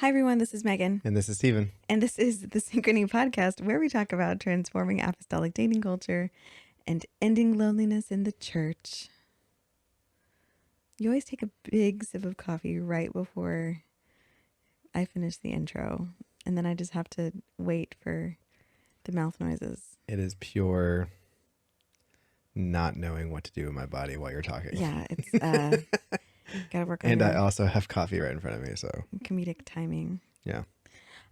Hi, everyone. This is Megan. And this is Steven. And this is the Synchrony podcast, where we talk about transforming apostolic dating culture and ending loneliness in the church. You always take a big sip of coffee right before I finish the intro. And then I just have to wait for the mouth noises. It is pure not knowing what to do with my body while you're talking. Yeah, it's gotta work on And your I also have coffee right in front of me, so comedic timing. yeah.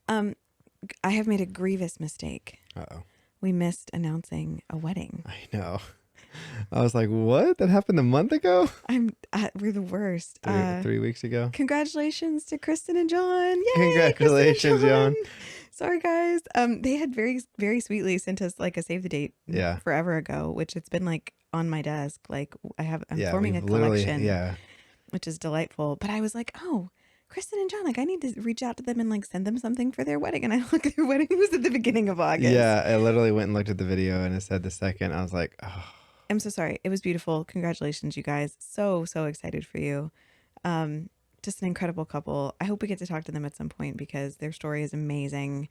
I have made a grievous mistake. Uh-oh. We missed announcing a wedding. I know. I was like, what? That happened a month ago? We're the worst. 3 weeks ago? Congratulations to Kristen and John. Yay! Congratulations, John. Sorry, guys. They had very, very sweetly sent us like a save the date forever ago, which it's been like on my desk. Like I'm forming a collection, which is delightful. But I was like, oh, Kristen and John, like I need to reach out to them and like send them something for their wedding. And I looked, their wedding was at the beginning of August. Yeah, I literally went and looked at the video and it said the second. I was like, oh. I'm so sorry. It was beautiful. Congratulations, you guys. So excited for you. Just an incredible couple. I hope we get to talk to them at some point because their story is amazing.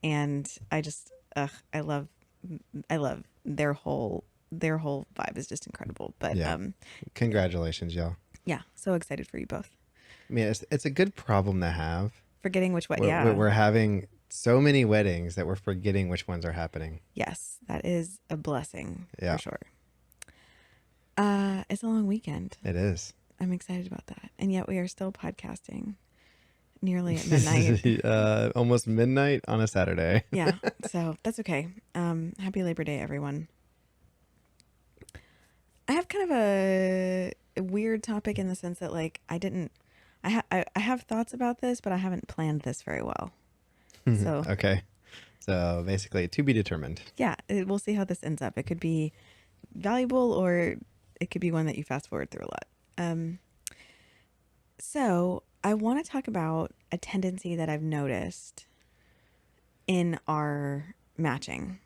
And I just, I love their whole vibe is just incredible. But yeah. Congratulations, y'all. Yeah. So excited for you both. I mean, it's a good problem to have. Forgetting which wedding. Yeah. We're having so many weddings that we're forgetting which ones are happening. Yes. That is a blessing for sure. It's a long weekend. It is. I'm excited about that. And yet we are still podcasting nearly at midnight. Almost midnight on a Saturday. Yeah. So that's okay. Happy Labor Day, everyone. I have kind of a weird topic in the sense that like I have thoughts about this, but I haven't planned this very well. So okay. So basically to be determined. Yeah. We'll see how this ends up. It could be valuable or it could be one that you fast forward through a lot. So I want to talk about a tendency that I've noticed in our matching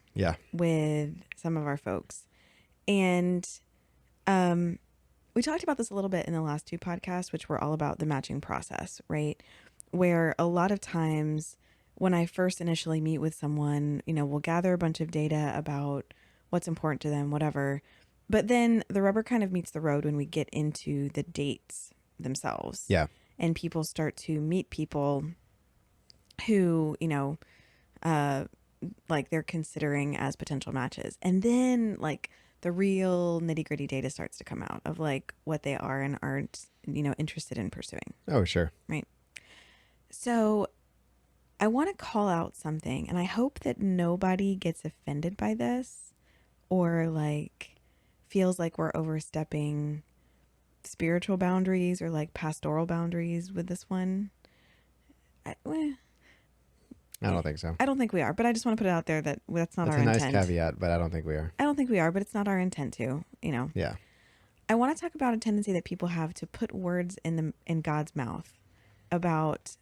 with some of our folks. And we talked about this a little bit in the last two podcasts, which were all about the matching process, right? Where a lot of times when I first initially meet with someone, we'll gather a bunch of data about what's important to them, whatever. But then the rubber kind of meets the road when we get into the dates themselves. Yeah. And people start to meet people who, like they're considering as potential matches. And then like the real nitty gritty data starts to come out of like what they are and aren't, interested in pursuing. Oh, sure. Right. So I want to call out something, and I hope that nobody gets offended by this or like feels like we're overstepping spiritual boundaries or like pastoral boundaries with this one. I don't think so. I don't think we are, but I just want to put it out there that that's not our intent. That's a nice caveat, but I don't think we are. I don't think we are, but it's not our intent to, Yeah. I want to talk about a tendency that people have to put words in God's mouth about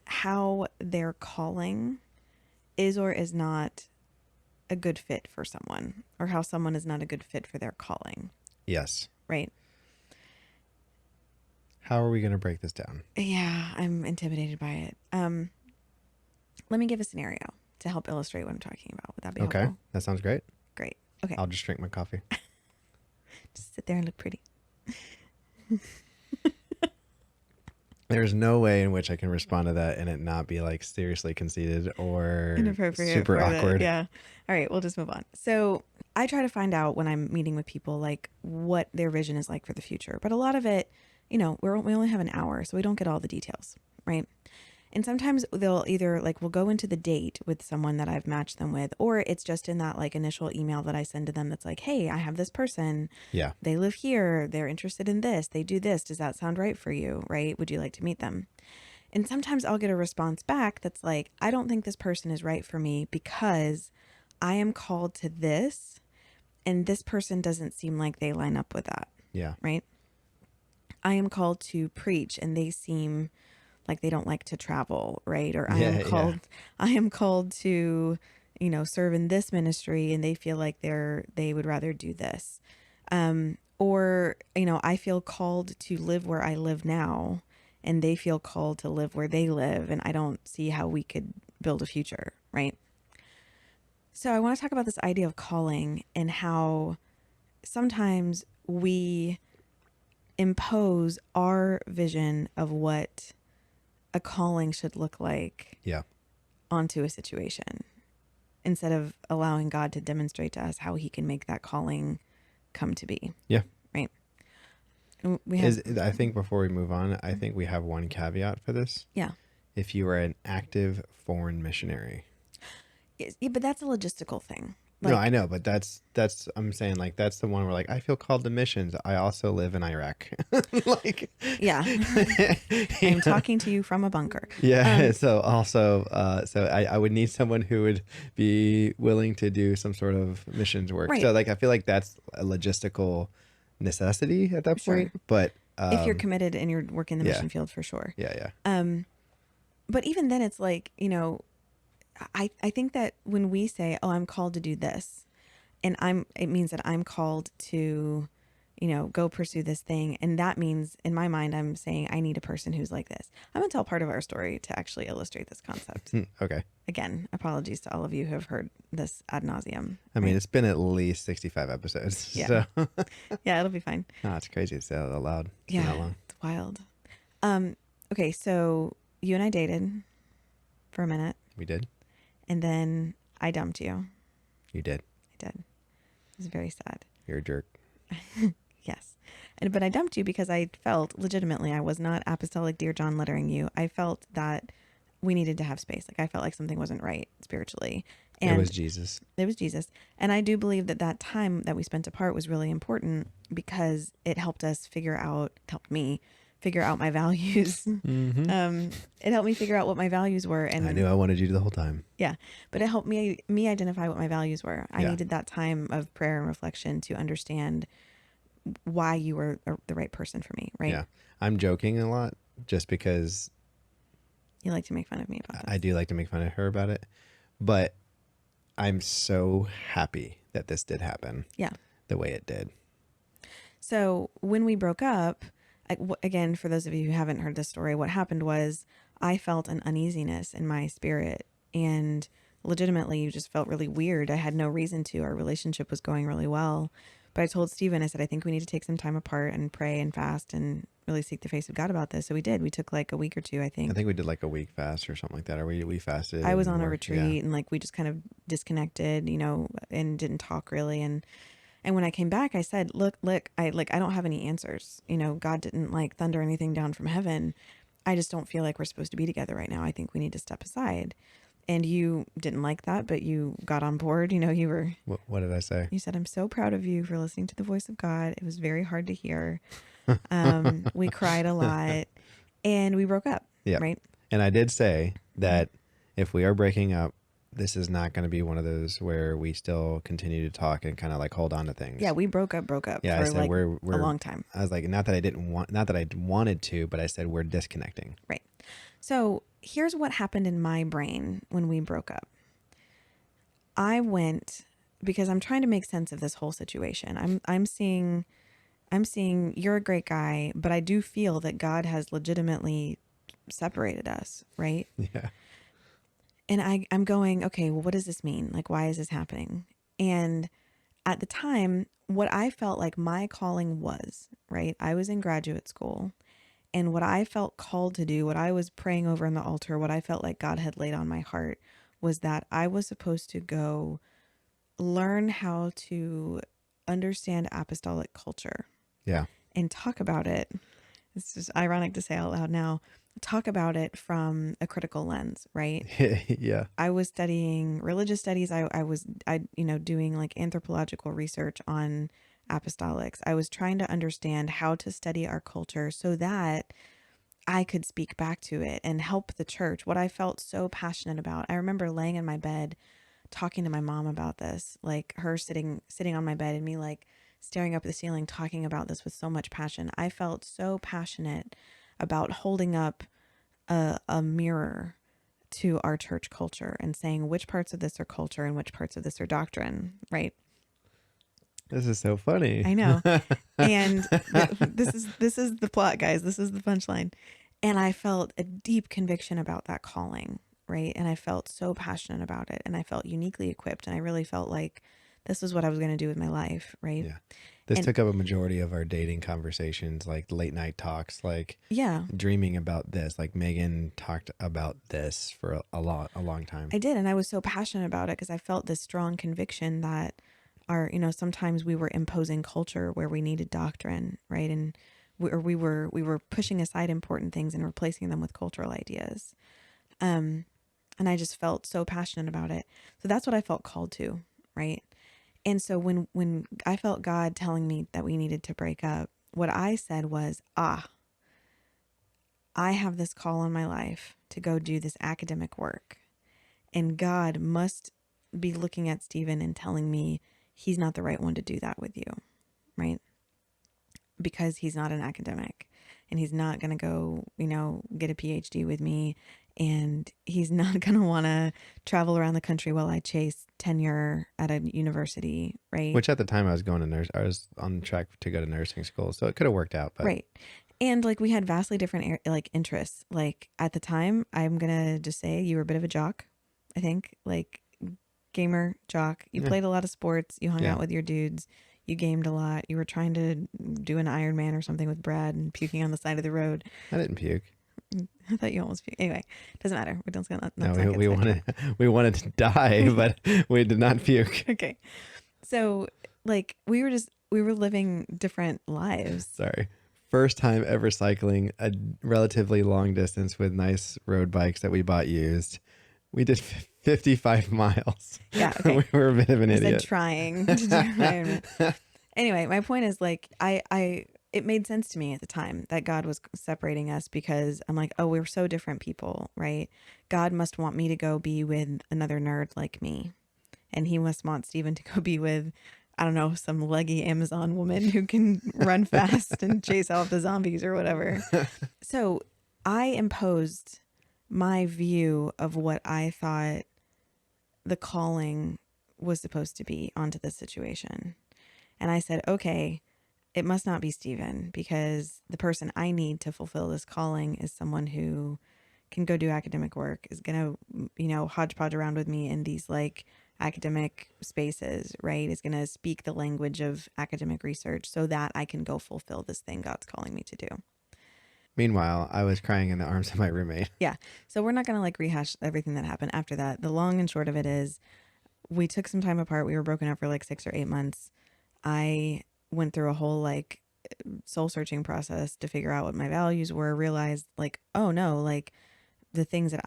how their calling is or is not a good fit for someone, or how someone is not a good fit for their calling. Yes. Right. How are we going to break this down? Yeah, I'm intimidated by it. Let me give a scenario to help illustrate what I'm talking about. Would that be helpful? Okay, that sounds great. Great. Okay. I'll just drink my coffee. Just sit there and look pretty. There's no way in which I can respond to that and it not be like seriously conceited or inappropriate, super awkward. Yeah. All right, we'll just move on. So I try to find out when I'm meeting with people like what their vision is like for the future. But a lot of it, we only have an hour, so we don't get all the details, right? And sometimes they'll either like we'll go into the date with someone that I've matched them with, or it's just in that like initial email that I send to them that's like, hey, I have this person. Yeah. They live here. They're interested in this. They do this. Does that sound right for you? Right? Would you like to meet them? And sometimes I'll get a response back that's like, I don't think this person is right for me because I am called to this and this person doesn't seem like they line up with that. Yeah. Right? I am called to preach and they seem like they don't like to travel, right? Or I am called to, serve in this ministry and they feel like they would rather do this. Or, I feel called to live where I live now and they feel called to live where they live, and I don't see how we could build a future, right? So I want to talk about this idea of calling and how sometimes we impose our vision of what a calling should look like onto a situation instead of allowing God to demonstrate to us how he can make that calling come to be. Yeah. Right. I think before we move on, I think we have one caveat for this. Yeah. If you are an active foreign missionary. Yeah, but that's a logistical thing. No, I know, but that's I'm saying, like, that's the one where, like, I feel called to missions. I also live in Iraq. Like, yeah, I'm talking to you from a bunker. Yeah. So also, so I would need someone who would be willing to do some sort of missions work. Right. So, like, I feel like that's a logistical necessity at that point. But if you're committed and you're working the mission field, for sure. Yeah. But even then, it's like, you know, I think that when we say, oh, I'm called to do this, and it means that I'm called to, you know, go pursue this thing. And that means, in my mind, I'm saying I need a person who's like this. I'm going to tell part of our story to actually illustrate this concept. Okay. Again, apologies to all of you who have heard this ad nauseum. I mean, it's been at least 65 episodes. Yeah. So. Yeah, it'll be fine. No, it's crazy. It's that loud. Yeah, it's wild. Okay, so you and I dated for a minute. We did. And then I dumped you. You did. I did. It was very sad. You're a jerk. Yes. But I dumped you because I felt legitimately, I was not apostolic Dear John lettering you. I felt that we needed to have space. Like, I felt like something wasn't right spiritually. And it was Jesus. It was Jesus. And I do believe that that time that we spent apart was really important because it helped us helped me figure out my values. Mm-hmm. It helped me figure out what my values were. And I knew I wanted you the whole time. Yeah. But it helped me identify what my values were. I needed that time of prayer and reflection to understand why you were the right person for me. Right. Yeah. I'm joking a lot just because you like to make fun of me about this. I do like to make fun of her about it, but I'm so happy that this did happen. Yeah. The way it did. So when we broke up, again, for those of you who haven't heard this story, what happened was I felt an uneasiness in my spirit, and legitimately you just felt really weird. I had no reason to. Our relationship was going really well. But I told Stephen, I said, I think we need to take some time apart and pray and fast and really seek the face of God about this. So we did. We took like a week or two, I think. I think we did like a week fast or something like that. Or we fasted. I was on a retreat and like we just kind of disconnected, you know, and didn't talk really. And when I came back, I said, look, I don't have any answers. You know, God didn't like thunder anything down from heaven. I just don't feel like we're supposed to be together right now. I think we need to step aside. And you didn't like that, but you got on board. You know, you were... What did I say? You said, I'm so proud of you for listening to the voice of God. It was very hard to hear. We cried a lot and we broke up. Yeah. Right. And I did say that if we are breaking up, this is not going to be one of those where we still continue to talk and kind of like hold on to things. Yeah, we broke up yeah, for I said like we're a long time. I was like, not that I wanted to, but I said we're disconnecting. Right. So here's what happened in my brain when we broke up. I went, because I'm trying to make sense of this whole situation. I'm seeing you're a great guy, but I do feel that God has legitimately separated us, right? Yeah. And I'm going, okay, well, what does this mean? Like, why is this happening? And at the time, what I felt like my calling was, right? I was in graduate school, and what I felt called to do, what I was praying over in the altar, what I felt like God had laid on my heart was that I was supposed to go learn how to understand apostolic culture. Yeah. And talk about it. It's just ironic to say out loud now. Talk about it from a critical lens, right? Yeah. I was studying religious studies. I was doing like anthropological research on apostolics. I was trying to understand how to study our culture so that I could speak back to it and help the church. What I felt so passionate about. I remember laying in my bed talking to my mom about this, like her sitting on my bed and me like staring up at the ceiling, talking about this with so much passion. I felt so passionate about holding up a mirror to our church culture and saying which parts of this are culture and which parts of this are doctrine, right? This is so funny. I know. And this is the plot, guys. This is the punchline. And I felt a deep conviction about that calling, right? And I felt so passionate about it, and I felt uniquely equipped, and I really felt like this was what I was going to do with my life, right? Yeah. This took up a majority of our dating conversations, like late night talks, like dreaming about this. Like Megan talked about this for a long time. I did. And I was so passionate about it because I felt this strong conviction that sometimes we were imposing culture where we needed doctrine, right? And we were pushing aside important things and replacing them with cultural ideas. And I just felt so passionate about it. So that's what I felt called to, right? And so when I felt God telling me that we needed to break up, what I said was, I have this call on my life to go do this academic work. And God must be looking at Stephen and telling me he's not the right one to do that with you, right? Because he's not an academic, and he's not going to go, get a PhD with me. And he's not going to want to travel around the country while I chase tenure at a university, right? Which at the time I was on track to go to nursing school, so it could have worked out. But. Right. And like we had vastly different interests. Like at the time, I'm going to just say you were a bit of a jock, I think, like gamer jock. You played a lot of sports. You hung out with your dudes. You gamed a lot. You were trying to do an Iron Man or something with Brad and puking on the side of the road. I didn't puke. I thought you almost puked. Anyway, doesn't matter. We don't. We wanted to die, but we did not puke. Okay, so like we were living different lives. Sorry. First time ever cycling a relatively long distance with nice road bikes that we bought used. We did 55 miles. Yeah, okay. We were a bit of an idiot. Said trying to do Iron Man. Anyway, my point is like it made sense to me at the time that God was separating us because I'm like, oh, we're so different people, right? God must want me to go be with another nerd like me. And he must want Stephen to go be with, I don't know, some leggy Amazon woman who can run fast and chase off the zombies or whatever. So I imposed my view of what I thought the calling was supposed to be onto this situation. And I said, okay, it must not be Stephen, because the person I need to fulfill this calling is someone who can go do academic work, is going to, hodgepodge around with me in these like academic spaces, right? Is going to speak the language of academic research so that I can go fulfill this thing God's calling me to do. Meanwhile, I was crying in the arms of my roommate. Yeah. So we're not going to like rehash everything that happened after that. The long and short of it is we took some time apart. We were broken up for like 6 or 8 months. I went through a whole like soul searching process to figure out what my values were, realized like, oh no, like the things that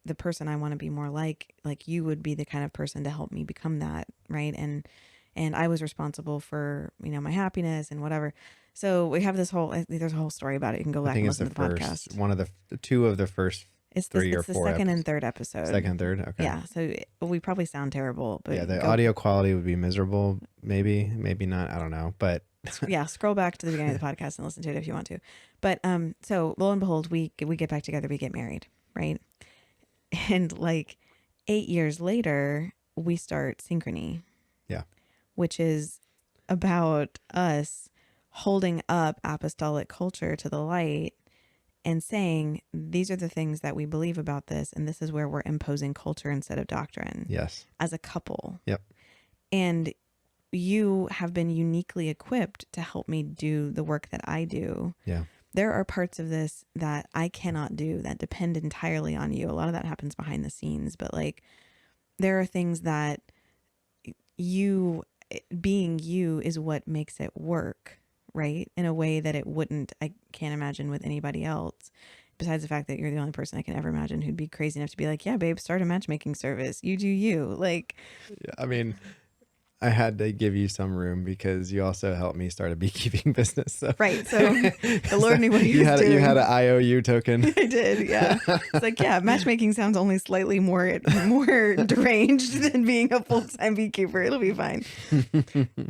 the person I want to be more like you would be the kind of person to help me become that. Right. And I was responsible for, my happiness and whatever. So we have there's a whole story about it. You can go back and listen to the podcast. One of the two of the first it's three the, or it's the four second episodes. And third episode. Second and third. Okay. Yeah. So we probably sound terrible, but yeah, the audio quality would be miserable. Maybe not. I don't know. But yeah, scroll back to the beginning of the podcast and listen to it if you want to. But so lo and behold, we get back together, we get married, right? And like 8 years later, we start Synchrony. Yeah. Which is about us holding up apostolic culture to the light and saying, these are the things that we believe about this, and this is where we're imposing culture instead of doctrine. Yes. As a couple. Yep. And you have been uniquely equipped to help me do the work that I do. Yeah. There are parts of this that I cannot do that depend entirely on you. A lot of that happens behind the scenes, but like there are things that you being you is what makes it work, right? In a way that it wouldn't, I can't imagine with anybody else. Besides the fact that you're the only person I can ever imagine who'd be crazy enough to be like, yeah, babe, start a matchmaking service. You do you. Like, yeah, I mean, I had to give you some room because you also helped me start a beekeeping business. So. Right. So the Lord knew what he was doing. You had an IOU token. I did. Yeah. It's like, yeah, matchmaking sounds only slightly more deranged than being a full-time beekeeper. It'll be fine.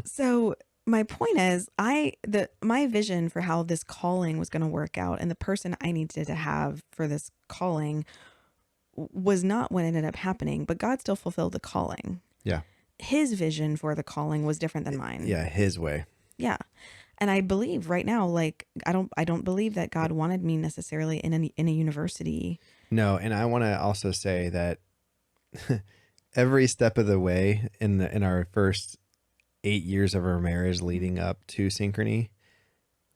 So my point is my vision for how this calling was going to work out and the person I needed to have for this calling was not what ended up happening, but God still fulfilled the calling. Yeah. His vision for the calling was different than mine. Yeah, his way. Yeah. And I believe right now, like, I don't believe that God wanted me necessarily in a university. No. And I want to also say that every step of the way in our first 8 years of our marriage leading up to Synchrony,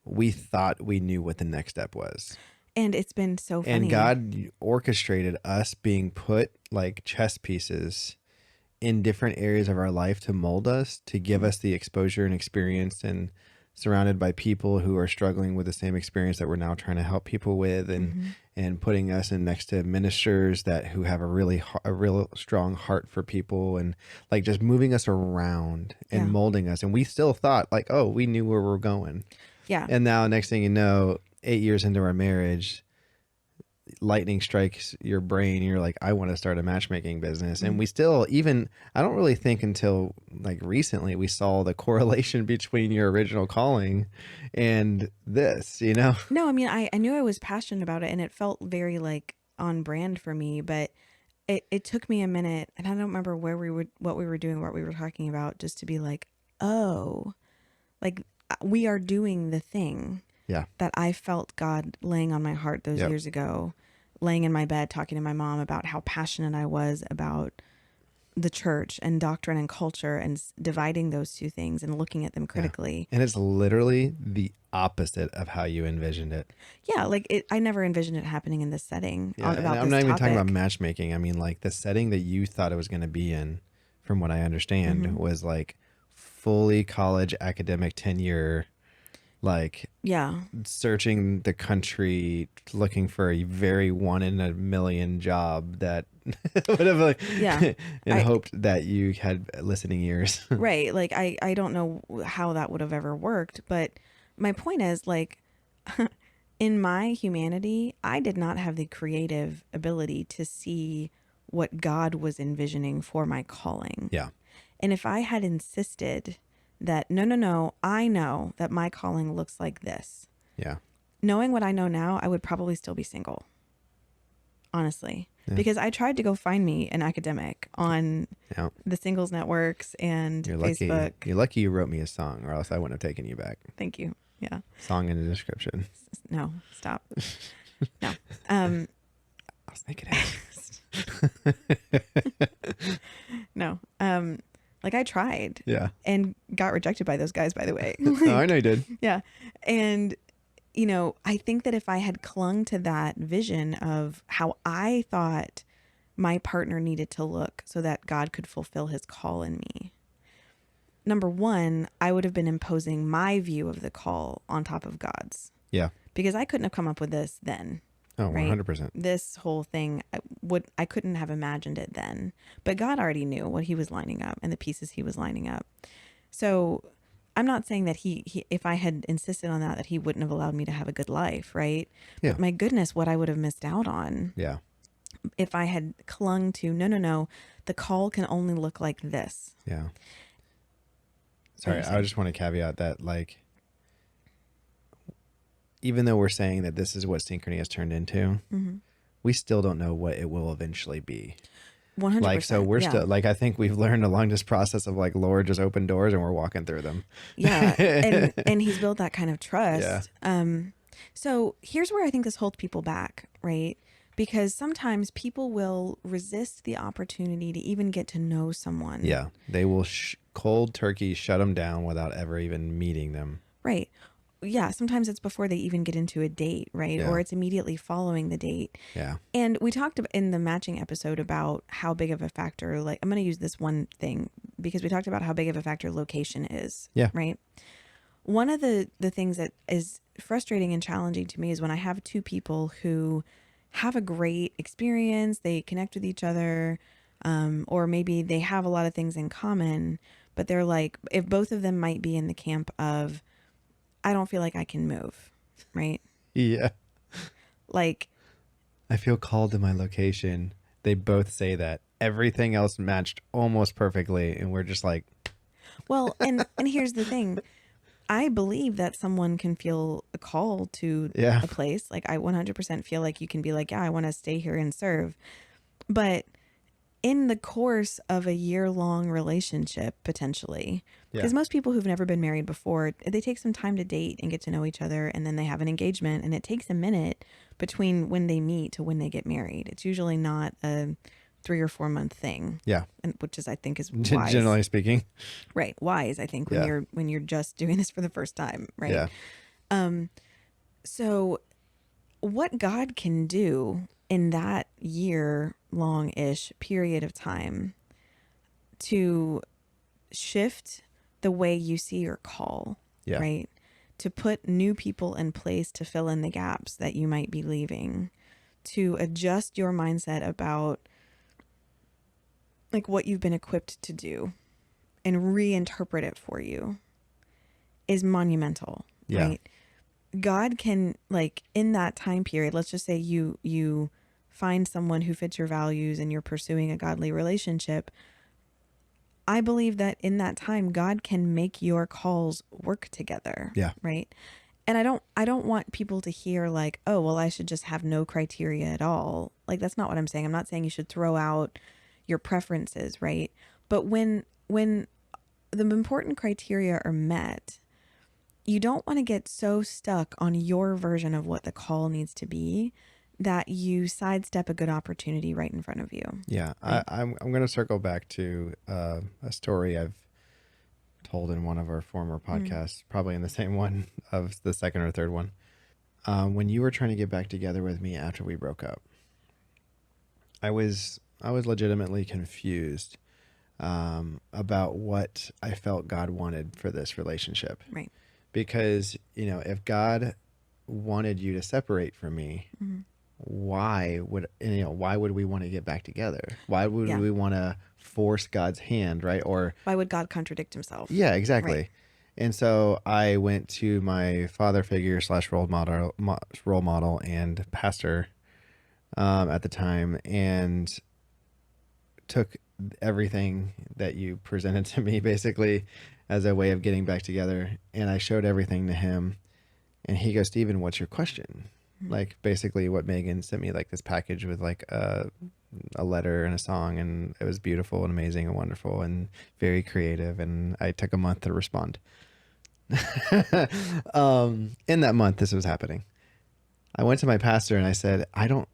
we thought we knew what the next step was. And it's been so funny. And God orchestrated us being put like chess pieces in different areas of our life to mold us, to give us the exposure and experience, and surrounded by people who are struggling with the same experience that we're now trying to help people with, and putting us in next to ministers who have a real strong heart for people, and like just moving us around and molding us. And we still thought like, oh, we knew where we're going. Yeah. And now next thing you know, 8 years into our marriage, lightning strikes your brain. You're like, I want to start a matchmaking business. And we still, I don't really think until like recently we saw the correlation between your original calling and this, you know? No, I mean, I knew I was passionate about it, and it felt very like on brand for me, but it took me a minute, and I don't remember what we were doing, what we were talking about, just to be like, oh, like we are doing the thing. Yeah. That I felt God laying on my heart those years ago, laying in my bed, talking to my mom about how passionate I was about the church and doctrine and culture, and dividing those two things and looking at them critically. And it's literally the opposite of how you envisioned it. Yeah. Like I never envisioned it happening in this setting. Yeah, About I'm not even talking about matchmaking. I mean, like the setting that you thought it was going to be in, from what I understand, was like fully college academic tenure, like searching the country, looking for a very 1 in a million job that would have like, and hoped that you had listening ears. Right. Like I don't know how that would have ever worked, but my point is, like, in my humanity, I did not have the creative ability to see what God was envisioning for my calling. Yeah. And if I had insisted that, no, I know that my calling looks like this. Yeah. Knowing what I know now, I would probably still be single. Honestly. Yeah. Because I tried to go find me an academic on the singles networks and Facebook. You're lucky you wrote me a song, or else I wouldn't have taken you back. Thank you. Yeah. Song in the description. No, stop. No. I was thinking it. No. Like I tried. Yeah. And got rejected by those guys, by the way. Oh, I know you did. Yeah. And, you know, I think that if I had clung to that vision of how I thought my partner needed to look so that God could fulfill his call in me, number one, I would have been imposing my view of the call on top of God's. Yeah. Because I couldn't have come up with this then. Oh, right? 100%. This whole thing, I couldn't have imagined it then. But God already knew what he was lining up and the pieces he was lining up. So I'm not saying that he if I had insisted on that he wouldn't have allowed me to have a good life, right? Yeah. But my goodness, what I would have missed out on. Yeah. If I had clung to, no, the call can only look like this. Yeah. Sorry, I just want to caveat that, like, even though we're saying that this is what Synchrony has turned into, we still don't know what it will eventually be. 100%. Like, so we're still, like, I think we've learned along this process of, like, Lord just opened doors and we're walking through them. Yeah. And he's built that kind of trust. Yeah. So here's where I think this holds people back, right? Because sometimes people will resist the opportunity to even get to know someone. Yeah. They will cold turkey shut them down without ever even meeting them. Right. Yeah, sometimes it's before they even get into a date, right? Yeah. Or it's immediately following the date. Yeah. And we talked in the matching episode about how big of a factor, like, I'm going to use this one thing because we talked about how big of a factor location is. Yeah. Right. One of the things that is frustrating and challenging to me is when I have two people who have a great experience, they connect with each other, or maybe they have a lot of things in common, but they're like, if both of them might be in the camp of, I don't feel like I can move, right? Yeah. Like, I feel called to my location. They both say that. Everything else matched almost perfectly, and we're just like... Well, and here's the thing. I believe that someone can feel a call to a place. Like, I 100% feel like you can be like, yeah, I want to stay here and serve. But in the course of a year-long relationship, potentially, because most people who've never been married before, they take some time to date and get to know each other, and then they have an engagement, and it takes a minute between when they meet to when they get married. It's usually not a 3 or 4 month thing. Yeah. And which is, I think, is wise. Generally speaking. Right. Wise, I think, when you're just doing this for the first time. Right. Yeah. So what God can do in that year-long-ish period of time to shift the way you see your call, right? To put new people in place to fill in the gaps that you might be leaving, to adjust your mindset about like what you've been equipped to do and reinterpret it for you is monumental, right? God can, like, in that time period, let's just say you find someone who fits your values and you're pursuing a godly relationship. I believe that in that time, God can make your calls work together. Yeah. Right. And I don't want people to hear like, oh, well, I should just have no criteria at all. Like, that's not what I'm saying. I'm not saying you should throw out your preferences. Right. But when the important criteria are met, you don't want to get so stuck on your version of what the call needs to be that you sidestep a good opportunity right in front of you. Yeah. Right? I'm going to circle back to a story I've told in one of our former podcasts, probably in the same one of the second or third one. When you were trying to get back together with me after we broke up, I was legitimately confused about what I felt God wanted for this relationship. Right. Because, if God wanted you to separate from me, why would we want to get back together? Why would we want to force God's hand, right? Or why would God contradict himself? Yeah, exactly. Right. And so I went to my father figure / role model and pastor at the time, and took everything that you presented to me basically as a way of getting back together. And I showed everything to him, and he goes, Stephen, what's your question? Like basically what Megan sent me, like this package with like a letter and a song, and it was beautiful and amazing and wonderful and very creative. And I took a month to respond. In that month, this was happening. I went to my pastor and I said, I don't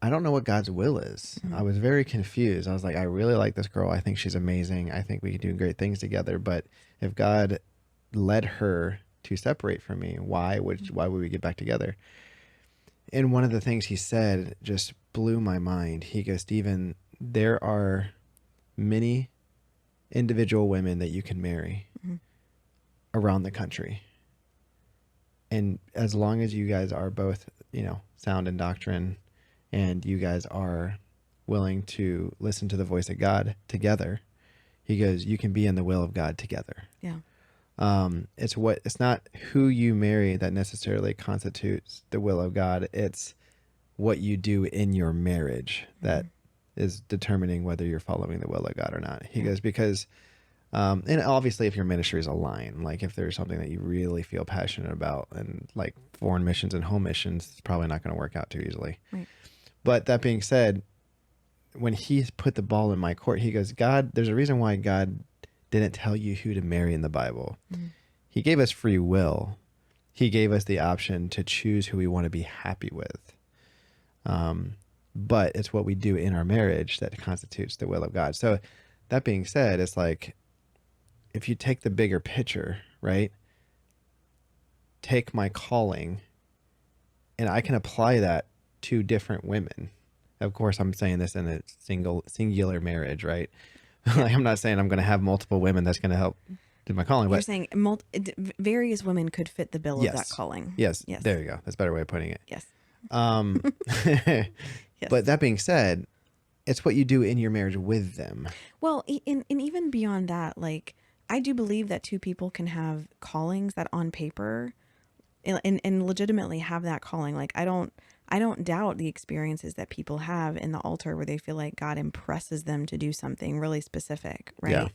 know what God's will is. I was very confused. I was like, I really like this girl. I think she's amazing. I think we can do great things together. But if God led her to separate from me, why would we get back together? And one of the things he said just blew my mind. He goes, Stephen, there are many individual women that you can marry around the country. And as long as you guys are both, sound in doctrine, and you guys are willing to listen to the voice of God together, he goes, you can be in the will of God together. Yeah. It's not who you marry that necessarily constitutes the will of God. It's what you do in your marriage that is determining whether you're following the will of God or not. He goes, because, and obviously if your ministries align, like if there's something that you really feel passionate about, and like foreign missions and home missions, it's probably not going to work out too easily. Right. But that being said, when he put the ball in my court, he goes, God, there's a reason why God didn't tell you who to marry in the Bible. He gave us free will. He gave us the option to choose who we want to be happy with. But it's what we do in our marriage that constitutes the will of God. So that being said, it's like, if you take the bigger picture, right? Take my calling, and I can apply that to different women. Of course, I'm saying this in a singular marriage, right? Like, I'm not saying I'm going to have multiple women that's going to help do my calling. You're but saying various women could fit the bill of that calling. Yes. There you go. That's a better way of putting it. Yes. Yes. But that being said, it's what you do in your marriage with them. Well, and even beyond that, like, I do believe that two people can have callings that on paper and legitimately have that calling. Like, I don't doubt the experiences that people have in the altar where they feel like God impresses them to do something really specific, right? Yeah.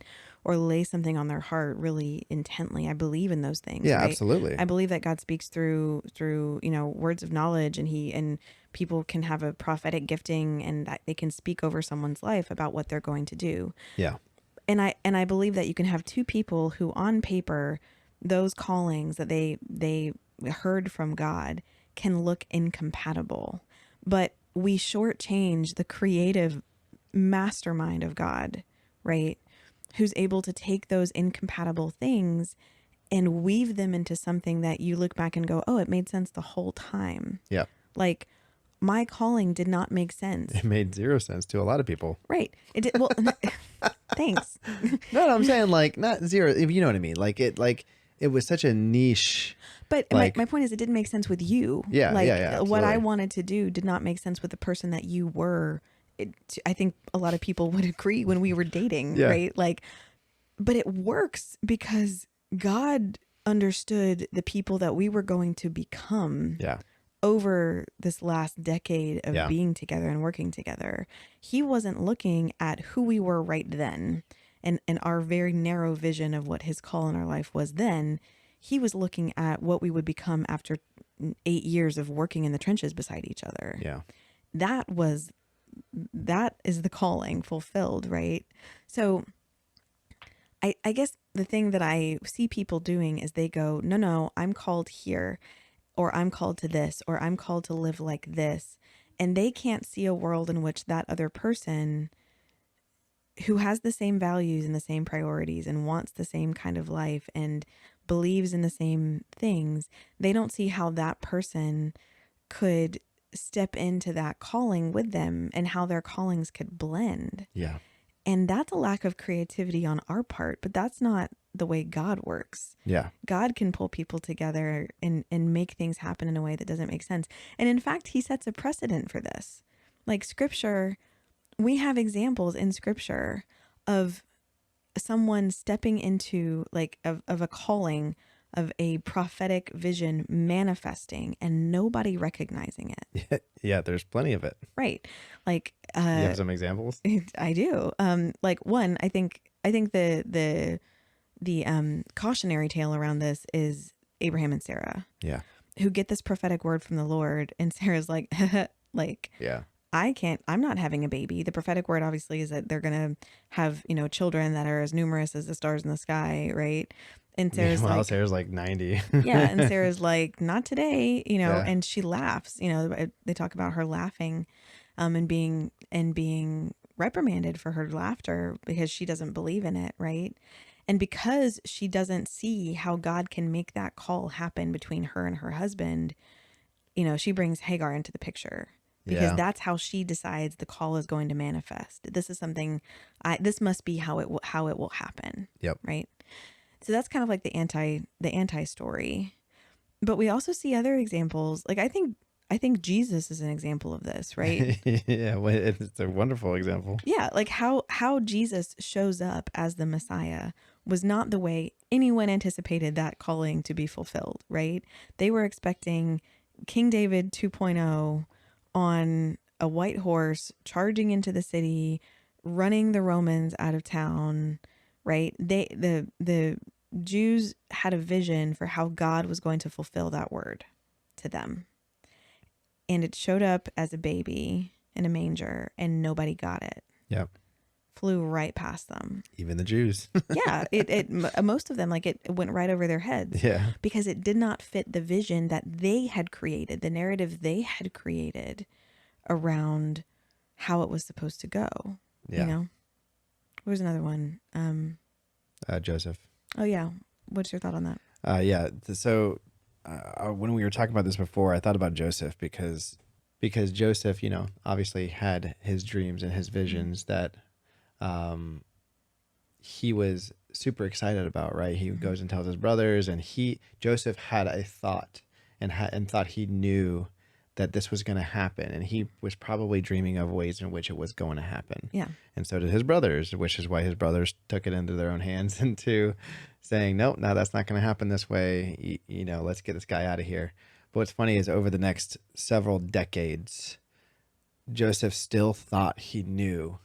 Or lay something on their heart really intently. I believe in those things. Yeah, right? absolutely. I believe that God speaks through, words of knowledge, and people can have a prophetic gifting and that they can speak over someone's life about what they're going to do. Yeah. And I believe that you can have two people who on paper, those callings that they heard from God can look incompatible, but we shortchange the creative mastermind of God, right? Who's able to take those incompatible things and weave them into something that you look back and go, oh, it made sense the whole time. Yeah. Like my calling did not make sense. It made zero sense to a lot of people. Right. It did. Well, thanks. No, I'm saying like not zero. If you know what I mean. Like it was such a niche. But like, my point is, it didn't make sense with you. Yeah. Like Yeah. what I wanted to do did not make sense with the person that you were. I think a lot of people would agree when we were dating, right? Like, but it works because God understood the people that we were going to become over this last decade of being together and working together. He wasn't looking at who we were right then and our very narrow vision of what his call in our life was then. He was looking at what we would become after 8 years of working in the trenches beside each other. Yeah. That is the calling fulfilled, right? So I guess the thing that I see people doing is they go, no, I'm called here, or I'm called to this, or I'm called to live like this. And they can't see a world in which that other person who has the same values and the same priorities and wants the same kind of life and believes in the same things, they don't see how that person could step into that calling with them and how their callings could blend. Yeah. And that's a lack of creativity on our part, but that's not the way God works. Yeah. God can pull people together and make things happen in a way that doesn't make sense. And in fact, he sets a precedent for this. Like scripture, we have examples in scripture of someone stepping into of a calling of a prophetic vision manifesting and nobody recognizing it. Yeah, there's plenty of it. Right. Like you have some examples? I do. Like one, I think the cautionary tale around this is Abraham and Sarah. Yeah. Who get this prophetic word from the Lord, and Sarah's like yeah. I'm not having a baby. The prophetic word obviously is that they're going to have, children that are as numerous as the stars in the sky, right? And Sarah's like 90. Yeah. And Sarah's like, not today, and she laughs, they talk about her laughing, and being reprimanded for her laughter because she doesn't believe in it. Right. And because she doesn't see how God can make that call happen between her and her husband, she brings Hagar into the picture because that's how she decides the call is going to manifest. This is something this must be how it will happen. Yep. Right. So that's kind of like the anti story, but we also see other examples. Like I think Jesus is an example of this, right? Yeah, well, it's a wonderful example. Yeah, like how Jesus shows up as the Messiah was not the way anyone anticipated that calling to be fulfilled, right? They were expecting King David 2.0 on a white horse, charging into the city, running the Romans out of town, right? The Jews had a vision for how God was going to fulfill that word to them. And it showed up as a baby in a manger and nobody got it. Yep. Flew right past them. Even the Jews. Yeah. Most of them, it went right over their heads. Yeah. Because it did not fit the vision that they had created, the narrative they had created around how it was supposed to go. Yeah. Where's another one? Joseph. Oh yeah. What's your thought on that? Yeah. So when we were talking about this before, I thought about Joseph because Joseph, obviously had his dreams and his visions that he was super excited about, right? He goes and tells his brothers, and Joseph had a thought and thought he knew that this was going to happen, and he was probably dreaming of ways in which it was going to happen. Yeah. And so did his brothers, which is why his brothers took it into their own hands into saying, no, that's not going to happen this way. Let's get this guy out of here. But what's funny is over the next several decades, Joseph still thought he knew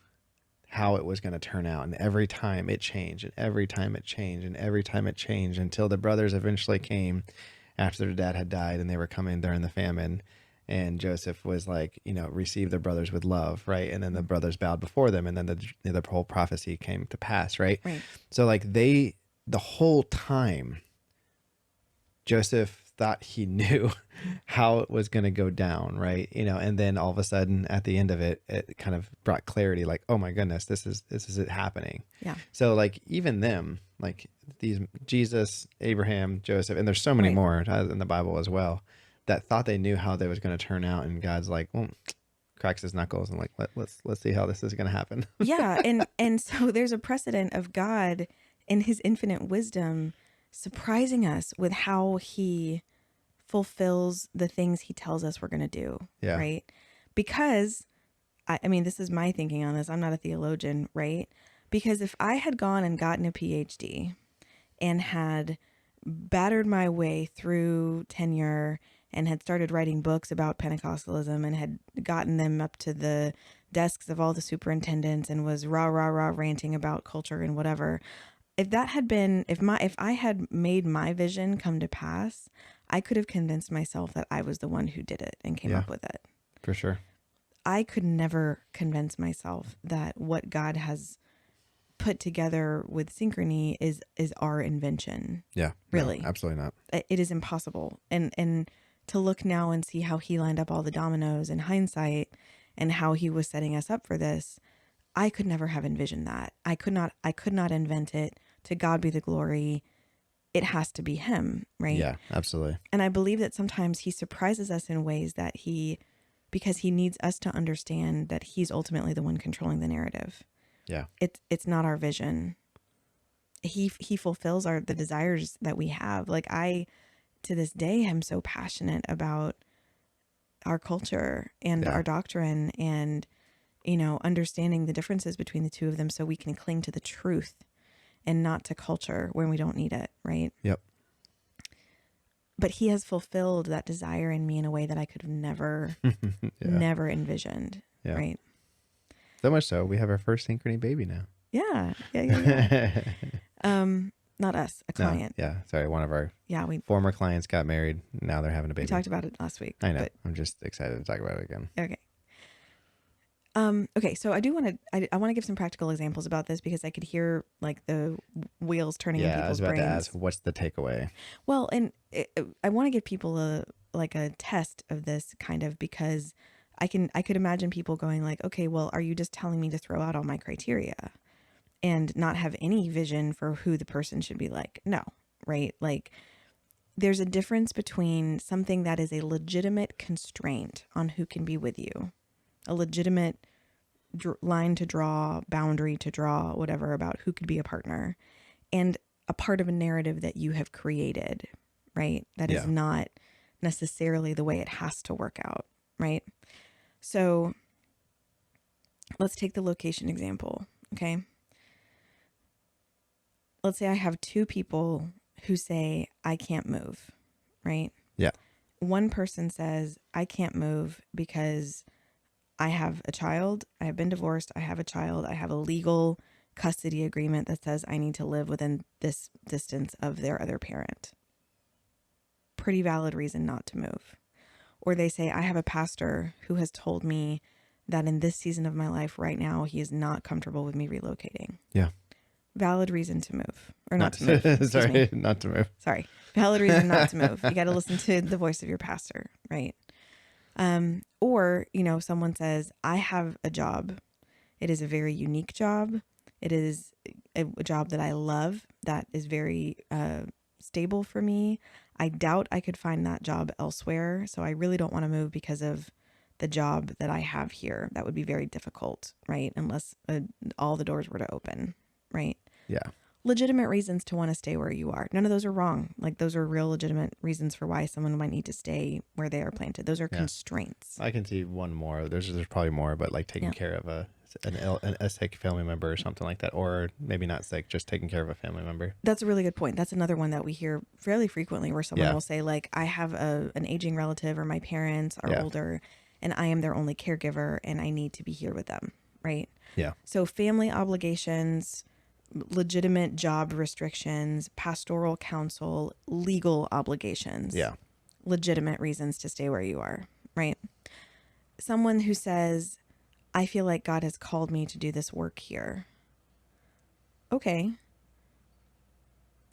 how it was going to turn out. And every time it changed, and every time it changed, and every time it changed, until the brothers eventually came after their dad had died and they were coming during the famine. And Joseph was like, receive the brothers with love, right? And then the brothers bowed before them, and then the whole prophecy came to pass, right? Right. So like the whole time, Joseph thought he knew how it was going to go down, right? And then all of a sudden at the end of it, it kind of brought clarity, like, oh my goodness, this is it happening. Yeah. So like even them, like these Jesus, Abraham, Joseph, and there's so many more in the Bible as well, that thought they knew how they was going to turn out, and God's like, well, cracks his knuckles and like let's see how this is going to happen. Yeah, and so there's a precedent of God in his infinite wisdom surprising us with how he fulfills the things he tells us we're going to do. Yeah. Right? Because I mean, this is my thinking on this. I'm not a theologian, right? Because if I had gone and gotten a PhD and had battered my way through tenure and had started writing books about Pentecostalism and had gotten them up to the desks of all the superintendents and was rah ranting about culture and whatever, if that had been, if I had made my vision come to pass, I could have convinced myself that I was the one who did it and came up with it. For sure. I could never convince myself that what God has put together with Synchrony is our invention. Yeah. Really. No, absolutely not. It is impossible. And to look now and see how he lined up all the dominoes in hindsight and how he was setting us up for this, I could never have envisioned that. I could not invent it. To God be the glory. It has to be him, right? Yeah, absolutely. And I believe that sometimes he surprises us in ways that because he needs us to understand that he's ultimately the one controlling the narrative. Yeah. It's not our vision. He fulfills the desires that we have. Like I, to this day, am so passionate about our culture and our doctrine and, understanding the differences between the two of them so we can cling to the truth and not to culture when we don't need it. Right. Yep. But he has fulfilled that desire in me in a way that I could have never, never envisioned. Yeah. Right. So much so, we have our first Synchrony baby now. Yeah. Not us, a client. No, sorry. One of our former clients got married. Now they're having a baby. We talked about it last week. I know. But I'm just excited to talk about it again. Okay. Okay. So I want to give some practical examples about this because I could hear like the wheels turning in people's brains. Yeah, I was about to ask, what's the takeaway? Well, and I want to give people a test of this kind of, because I could imagine people going like, okay, well, are you just telling me to throw out all my criteria and not have any vision for who the person should be like? No, right? Like there's a difference between something that is a legitimate constraint on who can be with you, a legitimate line to draw, boundary to draw, whatever, about who could be a partner, and a part of a narrative that you have created, right? That is not necessarily the way it has to work out, right? So let's take the location example, okay? Let's say I have two people who say, I can't move, right? Yeah. One person says, I can't move because I have a child, I have been divorced, I have a child, I have a legal custody agreement that says I need to live within this distance of their other parent. Pretty valid reason not to move. Or they say, I have a pastor who has told me that in this season of my life right now, he is not comfortable with me relocating. Yeah. Valid reason to move. Or not to move. Sorry, not to move. Sorry. Valid reason not to move. You got to listen to the voice of your pastor, right? Or, someone says, I have a job. It is a very unique job. It is a job that I love, that is very stable for me. I doubt I could find that job elsewhere. So I really don't want to move because of the job that I have here. That would be very difficult, right? Unless all the doors were to open, right? Yeah. Legitimate reasons to want to stay where you are. None of those are wrong. Like those are real legitimate reasons for why someone might need to stay where they are planted. Those are constraints. I can see one more. There's probably more, but like taking care of a sick family member or something like that, or maybe not sick, just taking care of a family member. That's a really good point. That's another one that we hear fairly frequently, where someone will say like, I have an aging relative, or my parents are older and I am their only caregiver and I need to be here with them. Right. Yeah. So family obligations, legitimate job restrictions, pastoral counsel, legal obligations. Yeah. Legitimate reasons to stay where you are. right? Someone who says, I feel like God has called me to do this work here. Okay.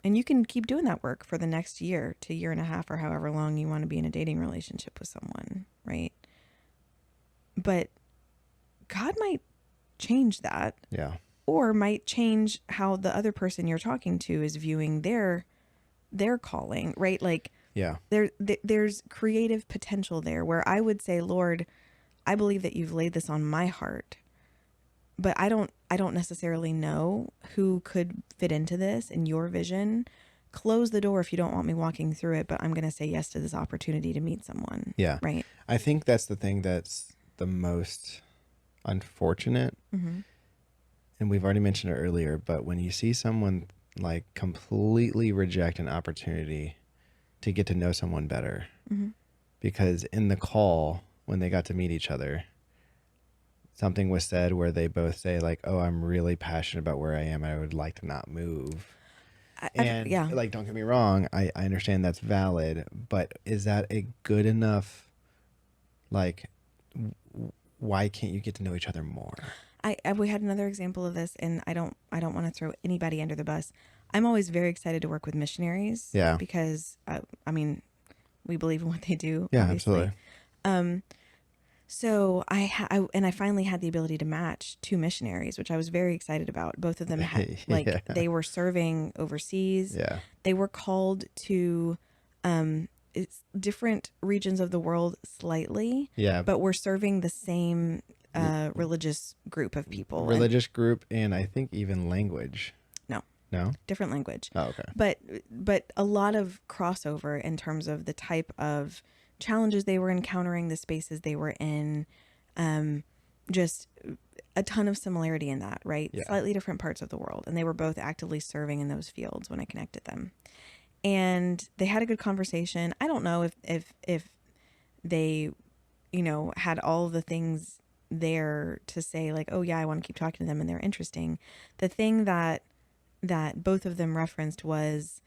And you can keep doing that work for the next year to year and a half or however long you want to be in a dating relationship with someone, right? But God might change that. Yeah. Or might change how the other person you're talking to is viewing their calling, right? Like, yeah, there's creative potential there where I would say, Lord, I believe that you've laid this on my heart, but I don't necessarily know who could fit into this in your vision. Close the door if you don't want me walking through it, but I'm going to say yes to this opportunity to meet someone. Yeah. Right. I think that's the thing that's the most unfortunate. Mm-hmm. And we've already mentioned it earlier, but when you see someone like completely reject an opportunity to get to know someone better, Mm-hmm. because in the call, when they got to meet each other, something was said where they both say like, oh, I'm really passionate about where I am. I would like to not move. Yeah. Like, don't get me wrong. I understand that's valid, but is that a good enough, like, why can't you get to know each other more? We had another example of this, and I don't want to throw anybody under the bus. I'm always very excited to work with missionaries. Yeah. Because, I mean, we believe in what they do. Yeah, obviously. absolutely. So I finally had the ability to match two missionaries, which I was very excited about. Both of them had they were serving overseas. Yeah. They were called to it's different regions of the world slightly. Yeah. But we're serving the same religious group of people. Religious group, and I think even language. No? Different language. Oh, okay. But a lot of crossover in terms of the type of challenges they were encountering, the spaces they were in, just a ton of similarity in that, right? Yeah. Slightly different parts of the world. And they were both actively serving in those fields when I connected them. And they had a good conversation. I don't know if they, had all the things there to say like, oh yeah, I want to keep talking to them and they're interesting. The thing that both of them referenced was,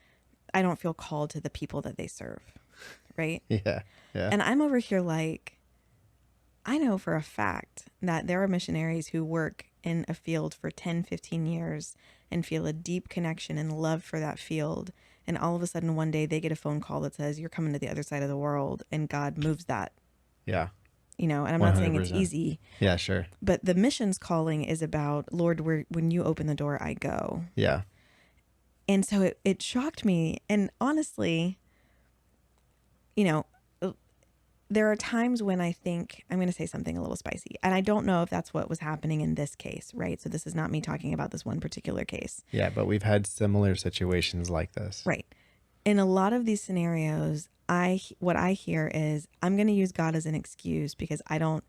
I don't feel called to the people that they serve. Right? Yeah. Yeah. And I'm over here like, I know for a fact that there are missionaries who work in a field for 10, 15 years and feel a deep connection and love for that field. And all of a sudden one day they get a phone call that says, you're coming to the other side of the world, and God moves that. Yeah. And I'm not saying it's 100%. easy. Yeah, sure. But the missions calling is about, Lord, when you open the door, I go. Yeah. And so it shocked me. And honestly, there are times when I think I'm going to say something a little spicy, and I don't know if that's what was happening in this case, right? So this is not me talking about this one particular case. Yeah, but we've had similar situations like this. Right. In a lot of these scenarios, what I hear is, I'm going to use God as an excuse because I don't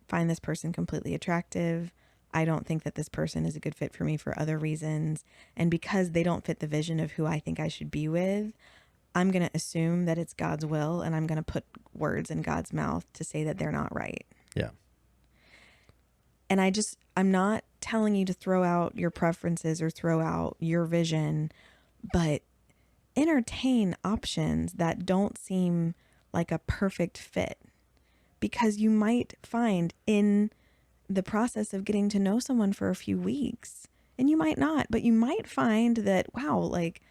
find this person completely attractive. I don't think that this person is a good fit for me for other reasons. And because they don't fit the vision of who I think I should be with, I'm going to assume that it's God's will, and I'm going to put words in God's mouth to say that they're not right. Yeah. And I'm not telling you to throw out your preferences or throw out your vision, but entertain options that don't seem like a perfect fit, because you might find in the process of getting to know someone for a few weeks, and you might not, but you might find that, wow, like,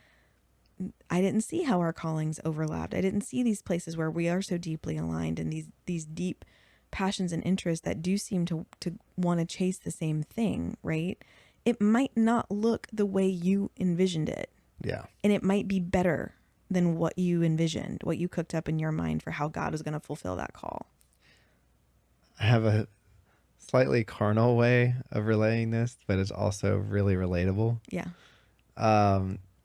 I didn't see how our callings overlapped. I didn't see these places where we are so deeply aligned, and these deep passions and interests that do seem to want to chase the same thing, right? It might not look the way you envisioned it. Yeah. And it might be better than what you envisioned, what you cooked up in your mind for how God was going to fulfill that call. I have a slightly carnal way of relaying this, but it's also really relatable. Yeah.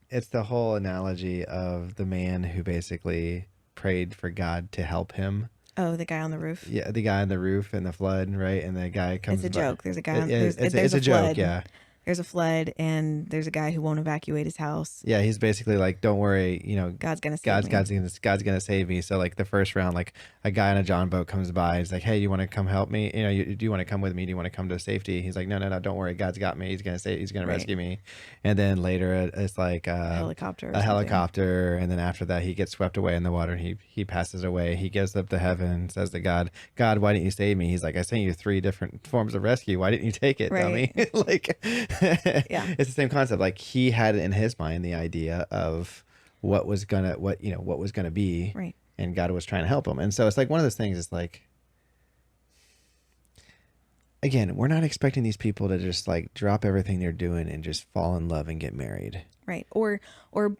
It's the whole analogy of the man who basically prayed for God to help him. Oh, the guy on the roof. Yeah, the guy on the roof in the flood, right? And the guy comes. It's a joke. There's a guy on. It's a joke. Yeah. there's a flood and there's a guy who won't evacuate his house. Yeah, he's basically like, don't worry, God's gonna save me. God's gonna save me. So like the first round, like a guy on a John boat comes by, he's like, hey, you want to come help me? Do you want to come with me? Do you want to come to safety? He's like, no, don't worry, God's got me. He's gonna rescue me. And then later it's like a helicopter, and then after that he gets swept away in the water. And he passes away. He goes up to heaven, says to God, why didn't you save me? He's like, I sent you 3 different forms of rescue. Why didn't you take it, dummy? Like, yeah, it's the same concept. Like he had in his mind the idea of what was gonna be, right, and God was trying to help him. And so it's like one of those things. It's like, again, we're not expecting these people to just like drop everything they're doing and just fall in love and get married, right, or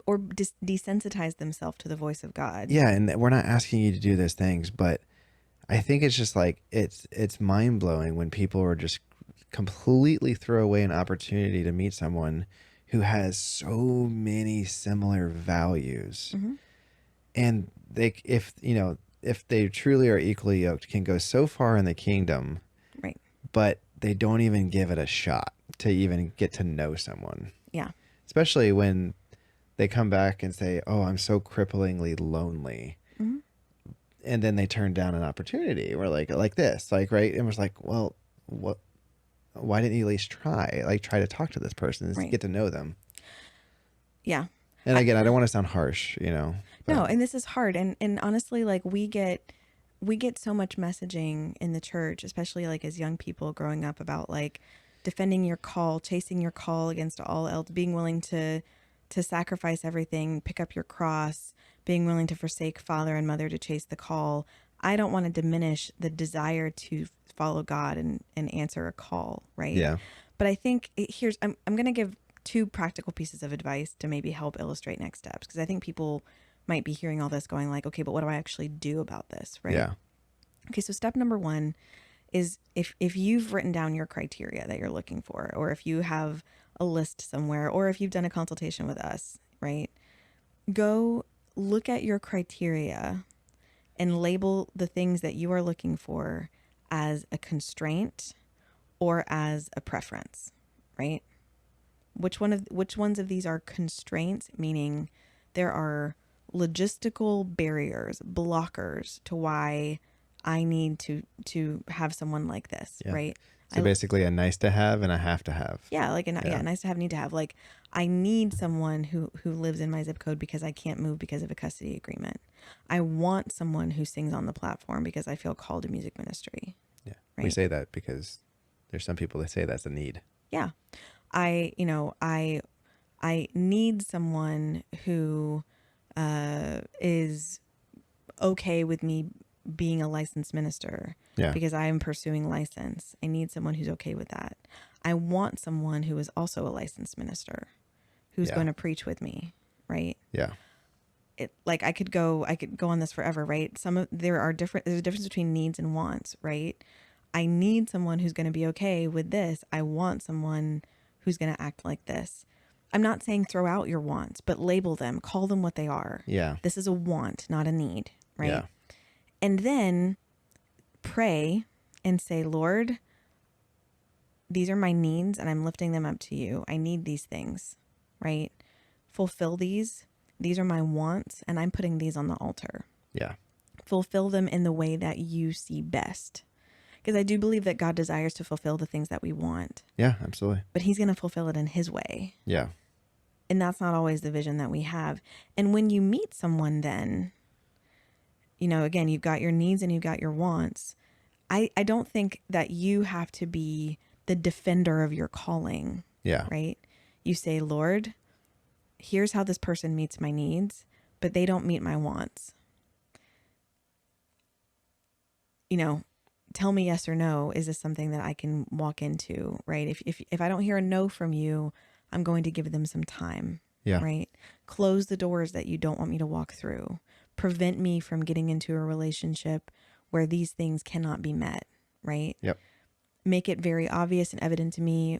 desensitize themselves to the voice of God. Yeah, and we're not asking you to do those things, but I think it's just like it's mind blowing when people are just completely throw away an opportunity to meet someone who has so many similar values, and if they truly are equally yoked, can go so far in the kingdom, right? But they don't even give it a shot to even get to know someone. Yeah, especially when they come back and say, "Oh, I'm so cripplingly lonely." And then they turn down an opportunity or like this, like, right. And was like, well, why didn't you at least try to talk to this person and get to know them? Yeah. And again, I don't want to sound harsh, No, and this is hard. And honestly, like we get so much messaging in the church, especially like as young people growing up, about like defending your call, chasing your call against all else, being willing to sacrifice everything, pick up your cross, being willing to forsake father and mother to chase the call. I don't want to diminish the desire to follow God and answer a call, right? Yeah. But I think I'm going to give 2 practical pieces of advice to maybe help illustrate next steps, because I think people might be hearing all this going like, okay, but what do I actually do about this, right? Yeah. Okay, so step number 1 is if you've written down your criteria that you're looking for, or if you have a list somewhere, or if you've done a consultation with us, right? Go look at your criteria and label the things that you are looking for as a constraint or as a preference, right? Which ones of these are constraints, meaning there are logistical barriers, blockers to why I need to have someone like this, right? So basically a nice to have and a have to have. Yeah, like nice to have, need to have. Like I need someone who lives in my zip code because I can't move because of a custody agreement. I want someone who sings on the platform because I feel called to music ministry. Yeah. Right? We say that because there's some people that say that's a need. Yeah. I need someone who is okay with me being a licensed minister, because I am pursuing license. I need someone who's okay with that. I want someone who is also a licensed minister who's going to preach with me, right? Yeah. Like I could go on this forever, right? There's a difference between needs and wants, right? I need someone who's going to be okay with this. I want someone who's going to act like this. I'm not saying throw out your wants, but label them, call them what they are. Yeah. This is a want, not a need, right? Yeah. And then pray and say, Lord, these are my needs and I'm lifting them up to you. I need these things, right? Fulfill these. These are my wants and I'm putting these on the altar. Yeah. Fulfill them in the way that you see best. Because I do believe that God desires to fulfill the things that we want. Yeah, absolutely. But he's going to fulfill it in his way. Yeah. And that's not always the vision that we have. And when you meet someone then, again, you've got your needs and you've got your wants. I don't think that you have to be the defender of your calling. Yeah. Right? You say, Lord, here's how this person meets my needs, but they don't meet my wants. Tell me yes or no. Is this something that I can walk into? Right? If I don't hear a no from you, I'm going to give them some time. Yeah. Right? Close the doors that you don't want me to walk through. Prevent me from getting into a relationship where these things cannot be met. Right? Yep. Make it very obvious and evident to me,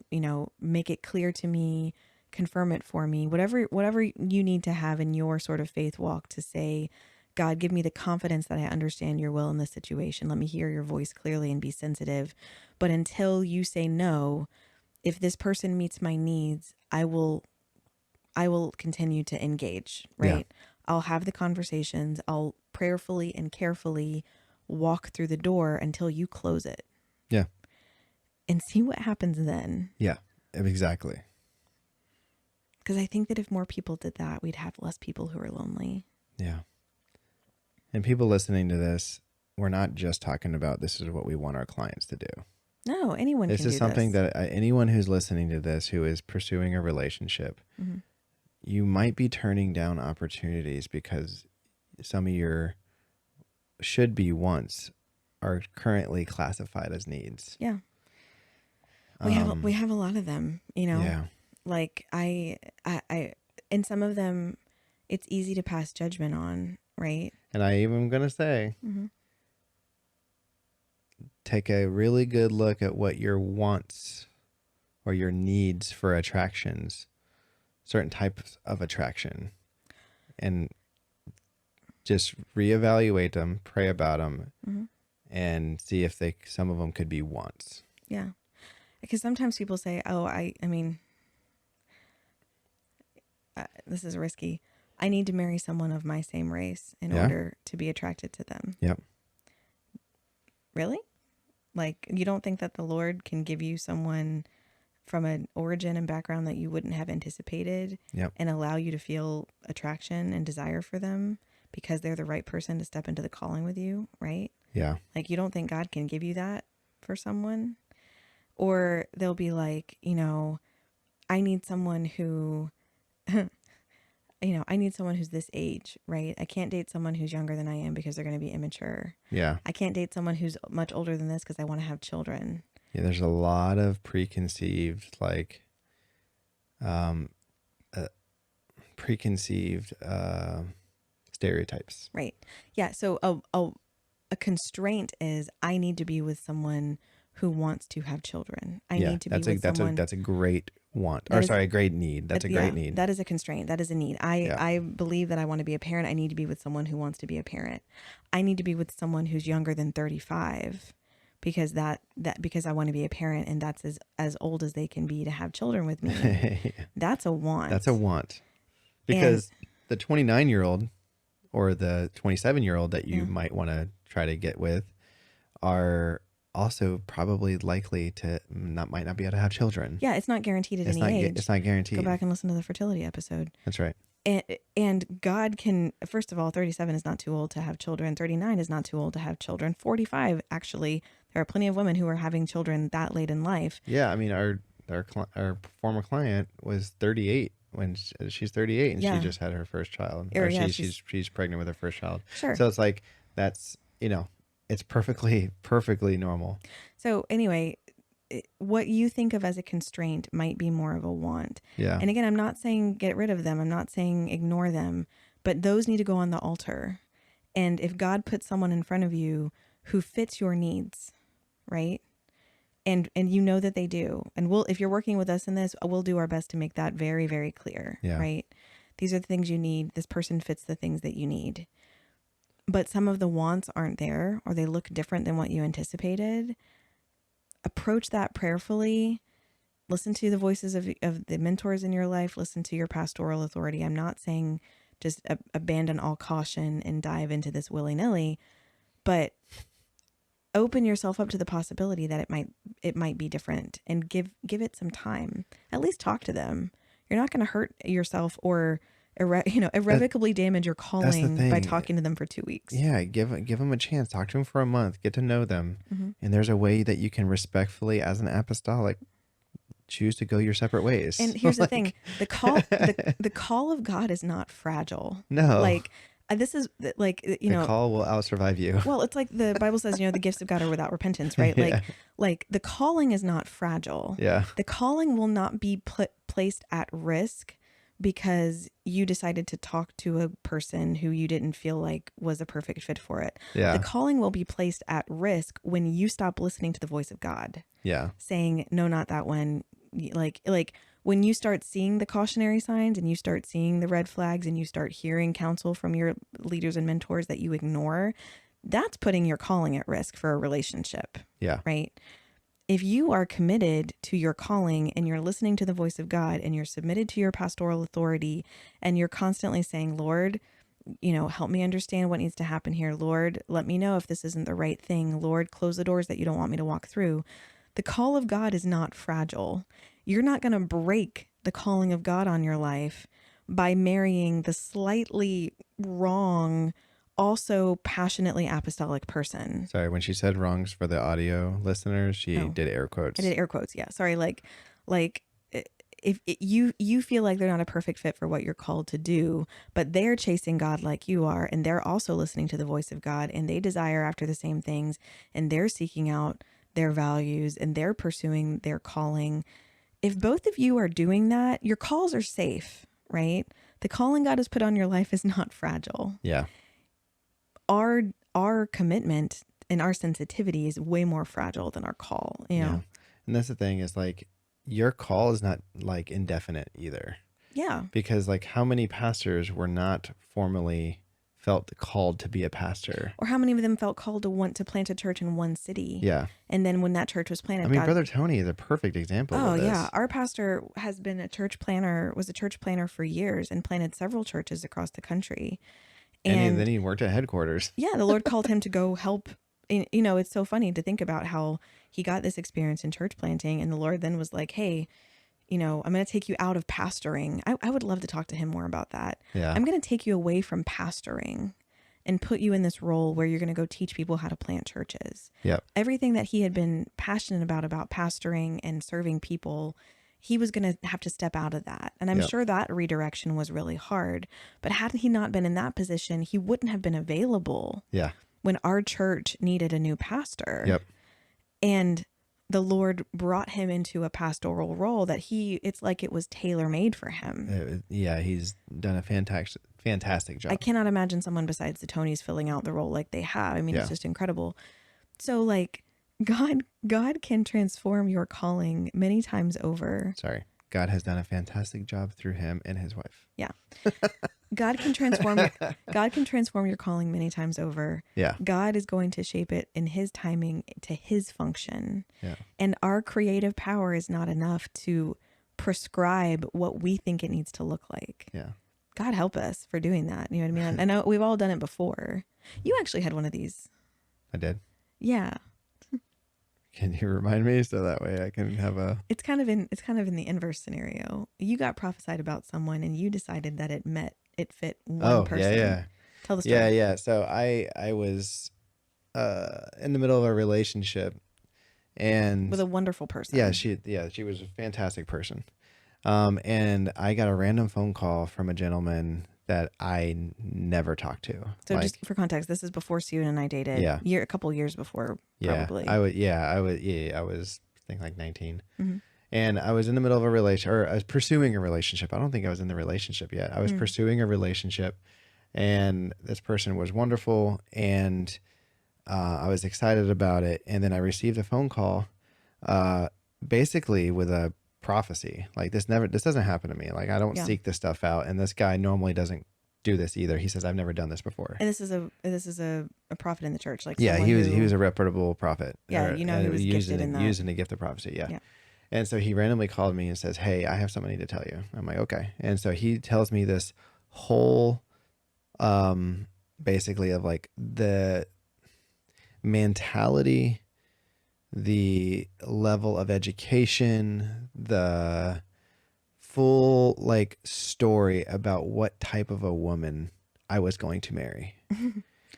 make it clear to me, confirm it for me, whatever you need to have in your sort of faith walk to say, God, give me the confidence that I understand your will in this situation. Let me hear your voice clearly and be sensitive. But until you say no, if this person meets my needs, I will continue to engage, right? Yeah. I'll have the conversations. I'll prayerfully and carefully walk through the door until you close it. Yeah. And see what happens then. Yeah, exactly. Because I think that if more people did that, we'd have less people who are lonely. Yeah. And people listening to this, we're not just talking about this is what we want our clients to do. No, anyone can do this. This is something that anyone who's listening to this who is pursuing a relationship, mm-hmm. you might be turning down opportunities because some of your should-be wants are currently classified as needs. Yeah. We have a lot of them, you know. Yeah. Like I and some of them it's easy to pass judgment on, right? And I even gonna say, mm-hmm. take a really good look at what your wants or your needs for attractions, certain types of attraction, and just reevaluate them, pray about them, mm-hmm. and see if some of them could be wants. Yeah. Because sometimes people say, oh, I mean, this is risky. I need to marry someone of my same race in order to be attracted to them. Yep. Really? Like, you don't think that the Lord can give you someone from an origin and background that you wouldn't have anticipated and allow you to feel attraction and desire for them because they're the right person to step into the calling with you, right? Yeah. Like, you don't think God can give you that for someone? Or they'll be like, you know, I need someone who, I need someone who's this age, right? I can't date someone who's younger than I am because they're going to be immature. Yeah. I can't date someone who's much older than this because I want to have children. Yeah, there's a lot of preconceived, stereotypes. Right. Yeah. So a constraint is I need to be with someone who wants to have children. I need to be with someone. That's a great want. A great need. That's a great need. That is a constraint. That is a need. I believe that I want to be a parent. I need to be with someone who wants to be a parent. I need to be with someone who's younger than 35 because because I want to be a parent and that's as old as they can be to have children with me. That's a want. That's a want. Because the 29-year-old or the 27-year-old that you might want to try to get with are also probably likely to might not be able to have children. Yeah, it's not guaranteed at any age. It's not guaranteed. Go back and listen to the fertility episode. That's right. And God can, first of all, 37 is not too old to have children. 39 is not too old to have children. 45, actually, there are plenty of women who are having children that late in life. Yeah, I mean, our former client was 38 when she's 38 and she just had her first child. She's pregnant with her first child. Sure. So it's like that's it's perfectly normal. So anyway, what you think of as a constraint might be more of a want. Yeah. And again, I'm not saying get rid of them. I'm not saying ignore them, but those need to go on the altar. And if God puts someone in front of you who fits your needs, right? And you know that they do. And if you're working with us in this, we'll do our best to make that very, very clear, right? These are the things you need. This person fits the things that you need. But some of the wants aren't there or they look different than what you anticipated. Approach that prayerfully. Listen to the voices of the mentors in your life. Listen to your pastoral authority. I'm not saying just abandon all caution and dive into this willy-nilly, but open yourself up to the possibility that it might be different and give it some time. At least talk to them. You're not going to hurt yourself or irrevocably damage your calling by talking to them for 2 weeks. Yeah, give them a chance. Talk to them for a month. Get to know them. Mm-hmm. And there's a way that you can respectfully, as an apostolic, choose to go your separate ways. And here's the thing: the call of God is not fragile. No, this is the call will outsurvive you. Well, it's like the Bible says, the gifts of God are without repentance, right? Like the calling is not fragile. Yeah, the calling will not be placed at risk because you decided to talk to a person who you didn't feel like was a perfect fit for it. Yeah. The calling will be placed at risk when you stop listening to the voice of God. Yeah. Saying, no, not that one. Like when you start seeing the cautionary signs and you start seeing the red flags and you start hearing counsel from your leaders and mentors that you ignore, that's putting your calling at risk for a relationship. Yeah. Right. if you are committed to your calling and you're listening to the voice of God and you're submitted to your pastoral authority and you're constantly saying, Lord, help me understand what needs to happen here. Lord, let me know if this isn't the right thing. Lord, close the doors that you don't want me to walk through. The call of God is not fragile. You're not going to break the calling of God on your life by marrying the slightly wrong, also passionately apostolic person. Sorry, when she said wrongs for the audio listeners, she did air quotes. I did air quotes. Yeah. Sorry. Like if you feel like they're not a perfect fit for what you're called to do, but they're chasing God like you are, and they're also listening to the voice of God, and they desire after the same things, and they're seeking out their values, and they're pursuing their calling. If both of you are doing that, your calls are safe, right? The calling God has put on your life is not fragile. Yeah. Our commitment and our sensitivity is way more fragile than our call, Yeah. And that's the thing is like your call is not like indefinite either. Yeah. Because like how many pastors were not formally felt called to be a pastor? Or how many of them felt called to want to plant a church in one city? Yeah. And then when that church was planted, I mean, Brother Tony is a perfect example of this. Oh yeah. Our pastor has been was a church planner for years and planted several churches across the country. And then he worked at headquarters. Yeah. The Lord called him to go help. It's so funny to think about how he got this experience in church planting, and the Lord then was like, hey, I'm going to take you out of pastoring. I would love to talk to him more about that. Yeah. I'm going to take you away from pastoring and put you in this role where you're going to go teach people how to plant churches. Yep. Everything that he had been passionate about pastoring and serving people, he was going to have to step out of that. And I'm sure that redirection was really hard. But had he not been in that position, he wouldn't have been available. Yeah. When our church needed a new pastor. Yep. And the Lord brought him into a pastoral role that it's like it was tailor-made for him. He's done a fantastic job. I cannot imagine someone besides the Tonys filling out the role like they have. I mean, it's just incredible. So like God can transform your calling many times over. Sorry. God has done a fantastic job through him and his wife. Yeah. God can transform your calling many times over. Yeah. God is going to shape it in his timing to his function. Yeah. And our creative power is not enough to prescribe what we think it needs to look like. Yeah. God help us for doing that. You know what I mean? I know we've all done it before. You actually had one of these. I did. Yeah. Can you remind me so that way I can have a... It's kind of in the inverse scenario. You got prophesied about someone and you decided that it fit one person. Yeah. Tell the story. Yeah. So I was in the middle of a relationship and with a wonderful person. Yeah, she was a fantastic person. And I got a random phone call from a gentleman that I never talked to. So just for context, this is before Sue and I dated. Yeah. A couple years before, probably. I was I think like 19. Mm-hmm. And I was in the middle of a relationship, or I was pursuing a relationship. I don't think I was in the relationship yet. I was pursuing a relationship, and this person was wonderful, and I was excited about it. And then I received a phone call, basically with a prophecy. Like this doesn't happen to me. Like I don't seek this stuff out, and this guy normally doesn't do this either. He says, I've never done this before. And this is a prophet in the church. Like he was a reputable prophet. Yeah, he was gifted in that. Using the gift of prophecy. Yeah. And so he randomly called me and says, hey, I have something I need to tell you. I'm like, okay. And so he tells me this whole, basically of like the mentality, the level of education, the full like story about what type of a woman I was going to marry.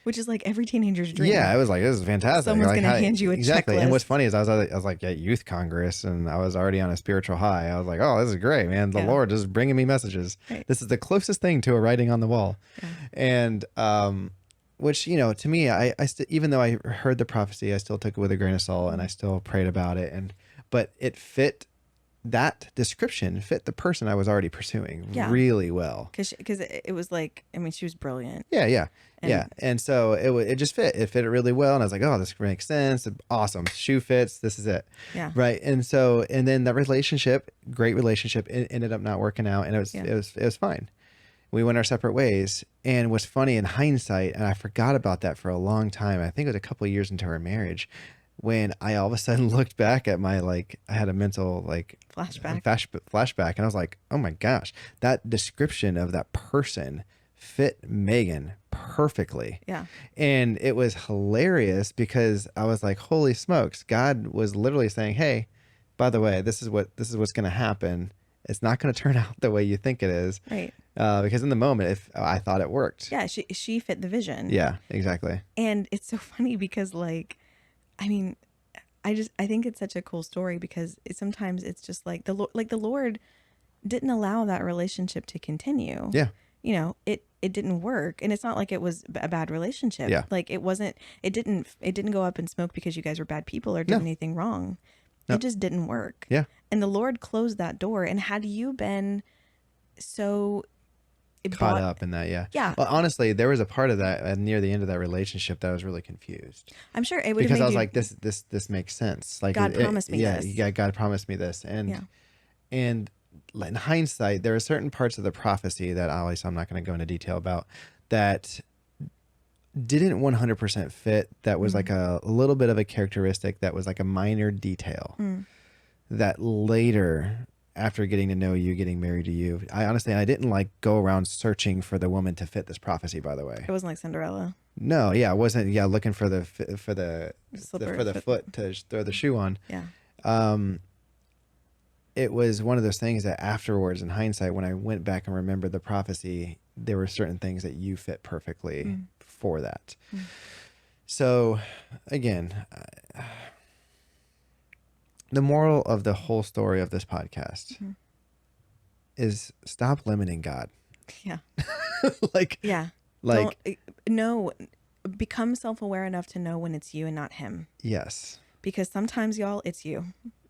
Which is like every teenager's dream. Yeah, I was like, this is fantastic. Someone's like, going to hand you a checklist. And what's funny is I was like at youth congress and I was already on a spiritual high. I was like, oh, this is great, man. The Lord is bringing me messages. Right. This is the closest thing to a writing on the wall. Yeah. And, which, to me, I even though I heard the prophecy, I still took it with a grain of salt and I still prayed about it. But it fit, that description fit the person I was already pursuing really well. Because it was like, I mean, she was brilliant. Yeah. And so it just fit. It fit it really well. And I was like, oh, this makes sense. Awesome. Shoe fits. This is it. Yeah. Right. And then that relationship, great relationship, it ended up not working out. And it was fine. We went our separate ways. And what's funny in hindsight, and I forgot about that for a long time, I think it was a couple of years into our marriage, when I all of a sudden looked back at my, like, I had a mental, like, flashback, and I was like, oh my gosh, that description of that person fit Megan perfectly. Yeah. And it was hilarious because I was like, holy smokes, God was literally saying, hey, by the way, this is what's going to happen. It's not going to turn out the way you think it is. Right. Because in the moment, if I thought it worked. Yeah. She fit the vision. Yeah, exactly. And it's so funny because, like, I mean, I think it's such a cool story because sometimes it's just like the Lord didn't allow that relationship to continue. Yeah. You know, it didn't work, and it's not like it was a bad relationship. Yeah. Like it didn't go up in smoke because you guys were bad people or did anything wrong. No. It just didn't work. Yeah. And the Lord closed that door. And had you been so caught up in that, yeah. Yeah. Well, honestly, there was a part of that near the end of that relationship that I was really confused. I'm sure it would because I was like, this makes sense. Like God promised me this. Yeah, God promised me this, and in hindsight, there are certain parts of the prophecy that obviously I'm not going to go into detail about that didn't 100% fit. That was like a little bit of a characteristic that was like a minor detail that later, after getting to know you, getting married to you, I didn't like go around searching for the woman to fit this prophecy, by the way. It wasn't like Cinderella. No, yeah, I wasn't. Yeah, looking for the Slipper, foot to throw the shoe on. Yeah. It was one of those things that afterwards, in hindsight, when I went back and remembered the prophecy, there were certain things that you fit perfectly for that. So, again, the moral of the whole story of this podcast is stop limiting God. Yeah. Yeah. Become self-aware enough to know when it's you and not him. Yes. Because sometimes, y'all, it's you.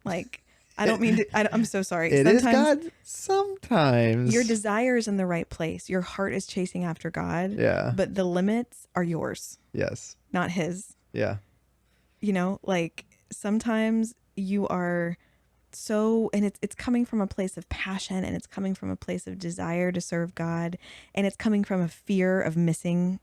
Like, I don't mean to, I'm so sorry. It is God sometimes. Your desire is in the right place. Your heart is chasing after God. Yeah. But the limits are yours. Yes. Not his. Yeah. You know, like sometimes you are so, and it's coming from a place of passion, and it's coming from a place of desire to serve God, and it's coming from a fear of missing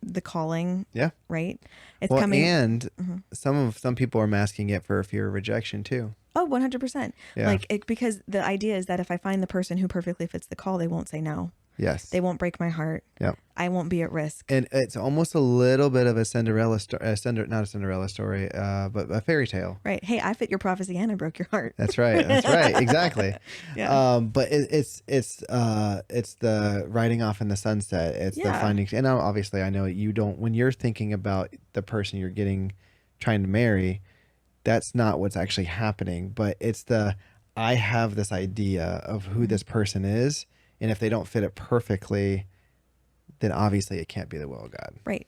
the calling. Yeah. Right. It's coming. And some people are masking it for a fear of rejection too. Oh, 100%. Yeah. Like, because the idea is that if I find the person who perfectly fits the call, they won't say no. Yes. They won't break my heart. Yep. I won't be at risk. And it's almost a little bit of a Cinderella story, not a Cinderella story, but a fairy tale. Right. Hey, I fit your prophecy and I broke your heart. That's right. That's right. Exactly. Yeah. But it's the riding off in the sunset. It's the finding. And obviously I know you don't, when you're thinking about the person you're trying to marry, that's not what's actually happening, but it's I have this idea of who this person is. And if they don't fit it perfectly, then obviously it can't be the will of God. Right.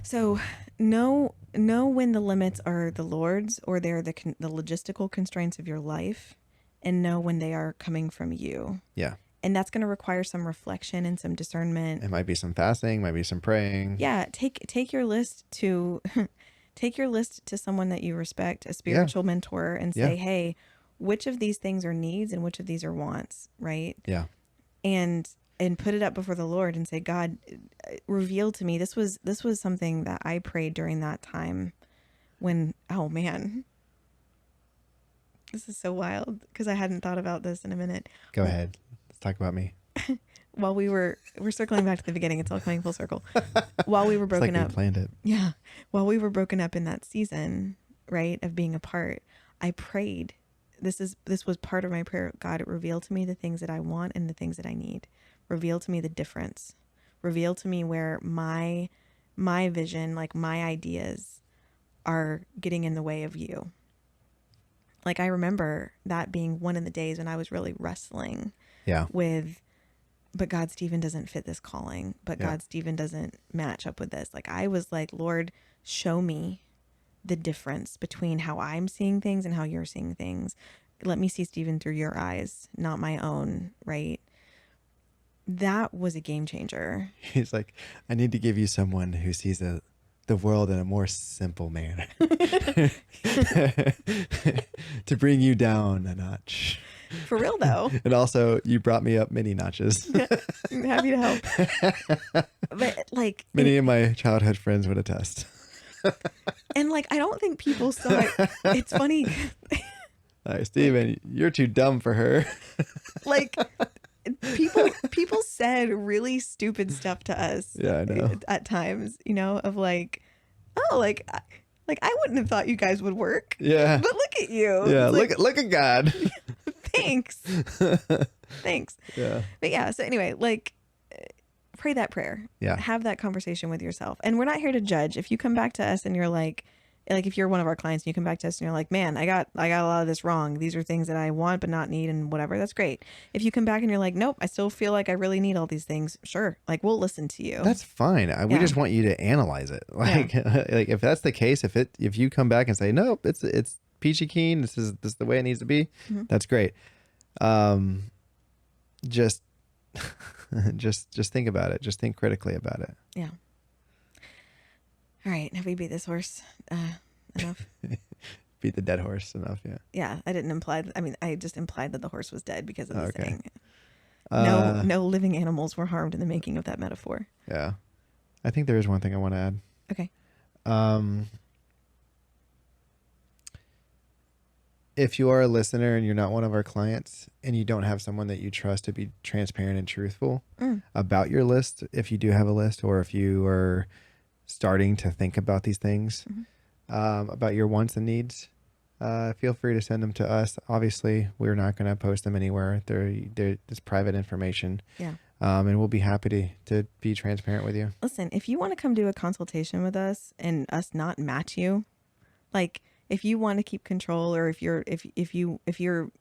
So know when the limits are the Lord's or they're the logistical constraints of your life, and know when they are coming from you. Yeah. And that's going to require some reflection and some discernment. It might be some fasting, might be some praying. Yeah. Take your list to someone that you respect, a spiritual mentor, and say, hey, which of these things are needs and which of these are wants, right? Yeah. And put it up before the Lord and say, God, reveal to me. This was something that I prayed during that time when, oh man, this is so wild because I hadn't thought about this in a minute. Go ahead. Let's talk about me. While we're circling back to the beginning, it's all coming full circle. While we were broken up, we planned it. Yeah. While we were broken up in that season, right, of being apart, I prayed. This was part of my prayer. God, reveal to me the things that I want and the things that I need. Reveal to me the difference. Reveal to me where my vision, like my ideas, are getting in the way of you. Like I remember that being one of the days when I was really wrestling with, but God, Stephen doesn't fit this calling. But God, Stephen doesn't match up with this. Like I was like, Lord, show me the difference between how I'm seeing things and how you're seeing things. Let me see Stephen through your eyes, not my own, right? That was a game changer. He's like, I need to give you someone who sees the world in a more simple manner. To bring you down a notch. For real though. And also you brought me up many notches. I'm happy to help. But like many of my childhood friends would attest. And like, I don't think people saw it. It's funny. All right, Steven, you're too dumb for her. Like, people said really stupid stuff to us. Yeah, I know. At times, you know, of like, oh, like I wouldn't have thought you guys would work. Yeah. But look at you. Yeah, like, look at God. Thanks. Thanks. Yeah. But yeah, so anyway, like, pray that prayer. Yeah. Have that conversation with yourself. And we're not here to judge. If you come back to us and you're like if you're one of our clients and you come back to us and you're like, man, I got a lot of this wrong. These are things that I want but not need and whatever. That's great. If you come back and you're like, nope, I still feel like I really need all these things. Sure. Like, we'll listen to you. That's fine. We just want you to analyze it. Like, like if that's the case, if you come back and say, nope, it's peachy keen. This is the way it needs to be. Mm-hmm. That's great. Just think about it. Just think critically about it. Yeah. All right. Have we beat this horse enough? Beat the dead horse enough. Yeah. Yeah. I didn't imply. I just implied that the horse was dead because of the saying. No living animals were harmed in the making of that metaphor. Yeah. I think there is one thing I want to add. Okay. If you are a listener and you're not one of our clients and you don't have someone that you trust to be transparent and truthful about your list, if you do have a list, or if you are starting to think about these things, about your wants and needs, feel free to send them to us. Obviously, we're not going to post them anywhere. It's private information. Yeah. And we'll be happy to be transparent with you. Listen, if you want to come do a consultation with us and us not match you, like, if you want to keep control, or if you're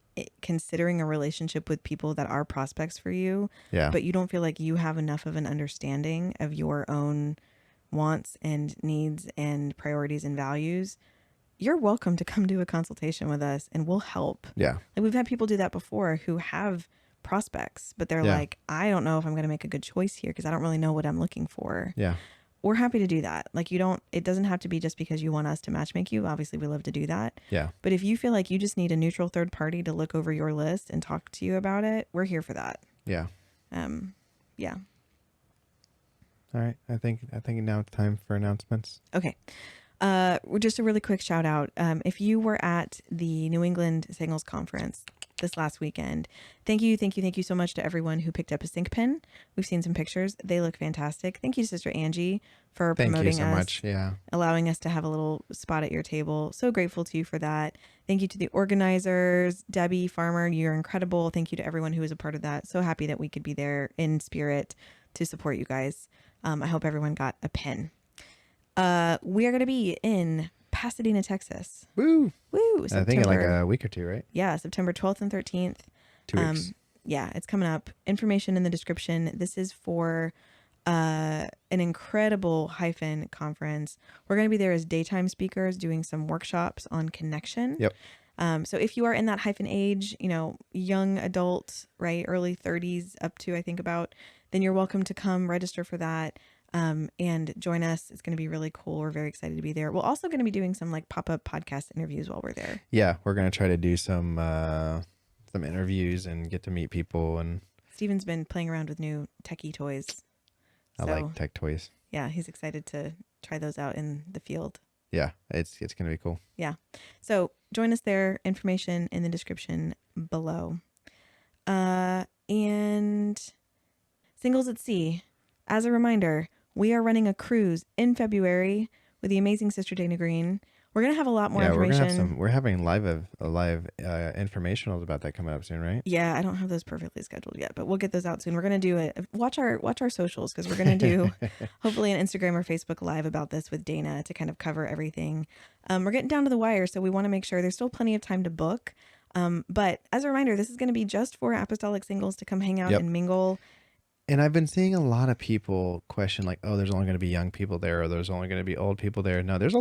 considering a relationship with people that are prospects for you, but you don't feel like you have enough of an understanding of your own wants and needs and priorities and values, you're welcome to come do a consultation with us and we'll help. Yeah. Like, we've had people do that before who have prospects, but they're like, I don't know if I'm going to make a good choice here because I don't really know what I'm looking for. Yeah. We're happy to do that. Like, it doesn't have to be just because you want us to matchmake you. Obviously, we love to do that. Yeah. But if you feel like you just need a neutral third party to look over your list and talk to you about it, we're here for that. Yeah. Yeah. All right. I think now it's time for announcements. Okay. Just a really quick shout out. If you were at the New England Singles Conference this last weekend, thank you so much to everyone who picked up a sync pen. We've seen some pictures. They look fantastic. Thank you to Sister Angie for promoting us. Thank you so much. Yeah. Allowing us to have a little spot at your table. So grateful to you for that. Thank you to the organizers, Debbie Farmer. You're incredible. Thank you to everyone who was a part of that. So happy that we could be there in spirit to support you guys. I hope everyone got a pen. We are going to be in Pasadena, Texas. Woo! September, I think in like a week or two, right? Yeah, September 12th and 13th. 2 weeks. Yeah, it's coming up. Information in the description. This is for an incredible hyphen conference. We're going to be there as daytime speakers doing some workshops on connection. Yep. So if you are in that hyphen age, young adult, right, early 30s up to, I think about, then you're welcome to come register for that. And join us. It's going to be really cool. We're very excited to be there. We're also going to be doing some like pop-up podcast interviews while we're there. Yeah, we're going to try to do some interviews and get to meet people. And Steven's been playing around with new techie toys. I like tech toys. Yeah, he's excited to try those out in the field. Yeah, it's going to be cool. Yeah. So join us there. Information in the description below. And Singles at Sea. As a reminder, we are running a cruise in February with the amazing Sister Dana Green. We're going to have a lot more information. We're having live informationals about that coming up soon, right? Yeah, I don't have those perfectly scheduled yet, but we'll get those out soon. We're going to do it. Watch our socials, because we're going to do hopefully an Instagram or Facebook Live about this with Dana to kind of cover everything. We're getting down to the wire, so we want to make sure there's still plenty of time to book. But as a reminder, this is going to be just for apostolic singles to come hang out and mingle. And I've been seeing a lot of people question, like, oh, there's only going to be young people there, or there's only going to be old people there. No, there's a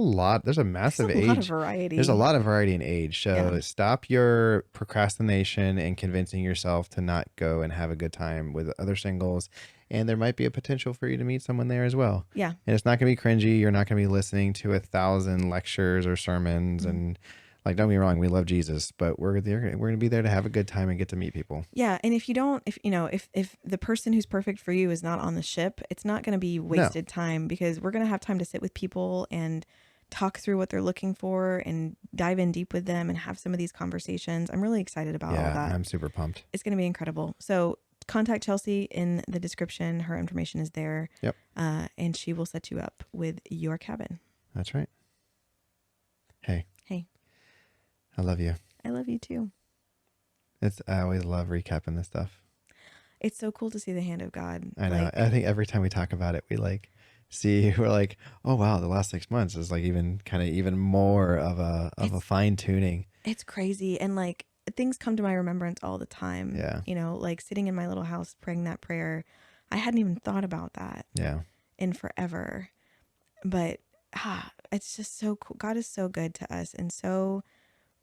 massive age. There's a lot of variety. There's a lot of variety in age. So stop your procrastination and convincing yourself to not go and have a good time with other singles. And there might be a potential for you to meet someone there as well. Yeah. And it's not going to be cringy. You're not going to be listening to 1,000 lectures or sermons. And like, don't get me wrong, we love Jesus, but we're going to be there to have a good time and get to meet people. Yeah. And if the person who's perfect for you is not on the ship, it's not going to be wasted time, because we're going to have time to sit with people and talk through what they're looking for and dive in deep with them and have some of these conversations. I'm really excited about all that. I'm super pumped. It's going to be incredible. So contact Chelsea in the description. Her information is there. Yep. And she will set you up with your cabin. That's right. Hey. Hey. I love you. I love you too. I always love recapping this stuff. It's so cool to see the hand of God. I know. I think every time we talk about it, we're like, oh wow, the last 6 months is like even more of a fine tuning. It's crazy. And like things come to my remembrance all the time. Yeah. You know, like sitting in my little house praying that prayer. I hadn't even thought about that. Yeah. In forever. But it's just so cool. God is so good to us and so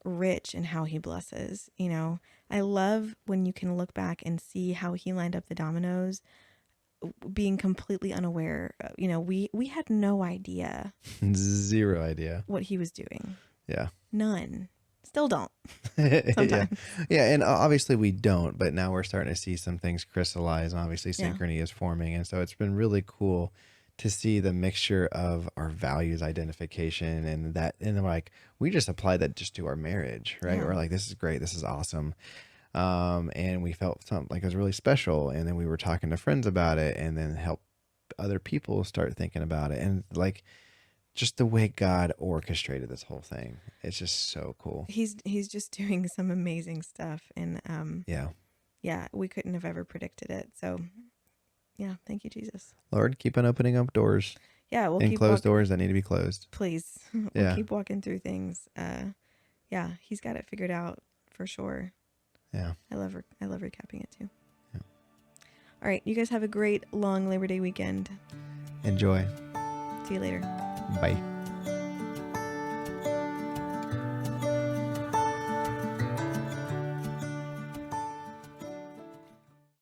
rich in how he blesses. You know, I love when you can look back and see how he lined up the dominoes, being completely unaware. You know, we had no idea. Zero idea. What he was doing. Yeah. None. Still don't. Sometimes. Yeah. And obviously we don't, but now we're starting to see some things crystallize. And obviously synchrony is forming. And so it's been really cool to see the mixture of our values identification and like, we just applied that just to our marriage, right? Yeah. We're like, this is great. This is awesome. And we felt something like it was really special. And then we were talking to friends about it and then help other people start thinking about it. And like, just the way God orchestrated this whole thing. It's just so cool. He's just doing some amazing stuff. And, yeah, we couldn't have ever predicted it. So yeah, thank you, Jesus. Lord, keep on opening up doors. Yeah, we'll keep close doors that need to be closed. Please. We'll keep walking through things. Yeah, he's got it figured out for sure. Yeah. I love recapping it too. Yeah. All right, you guys have a great long Labor Day weekend. Enjoy. See you later. Bye.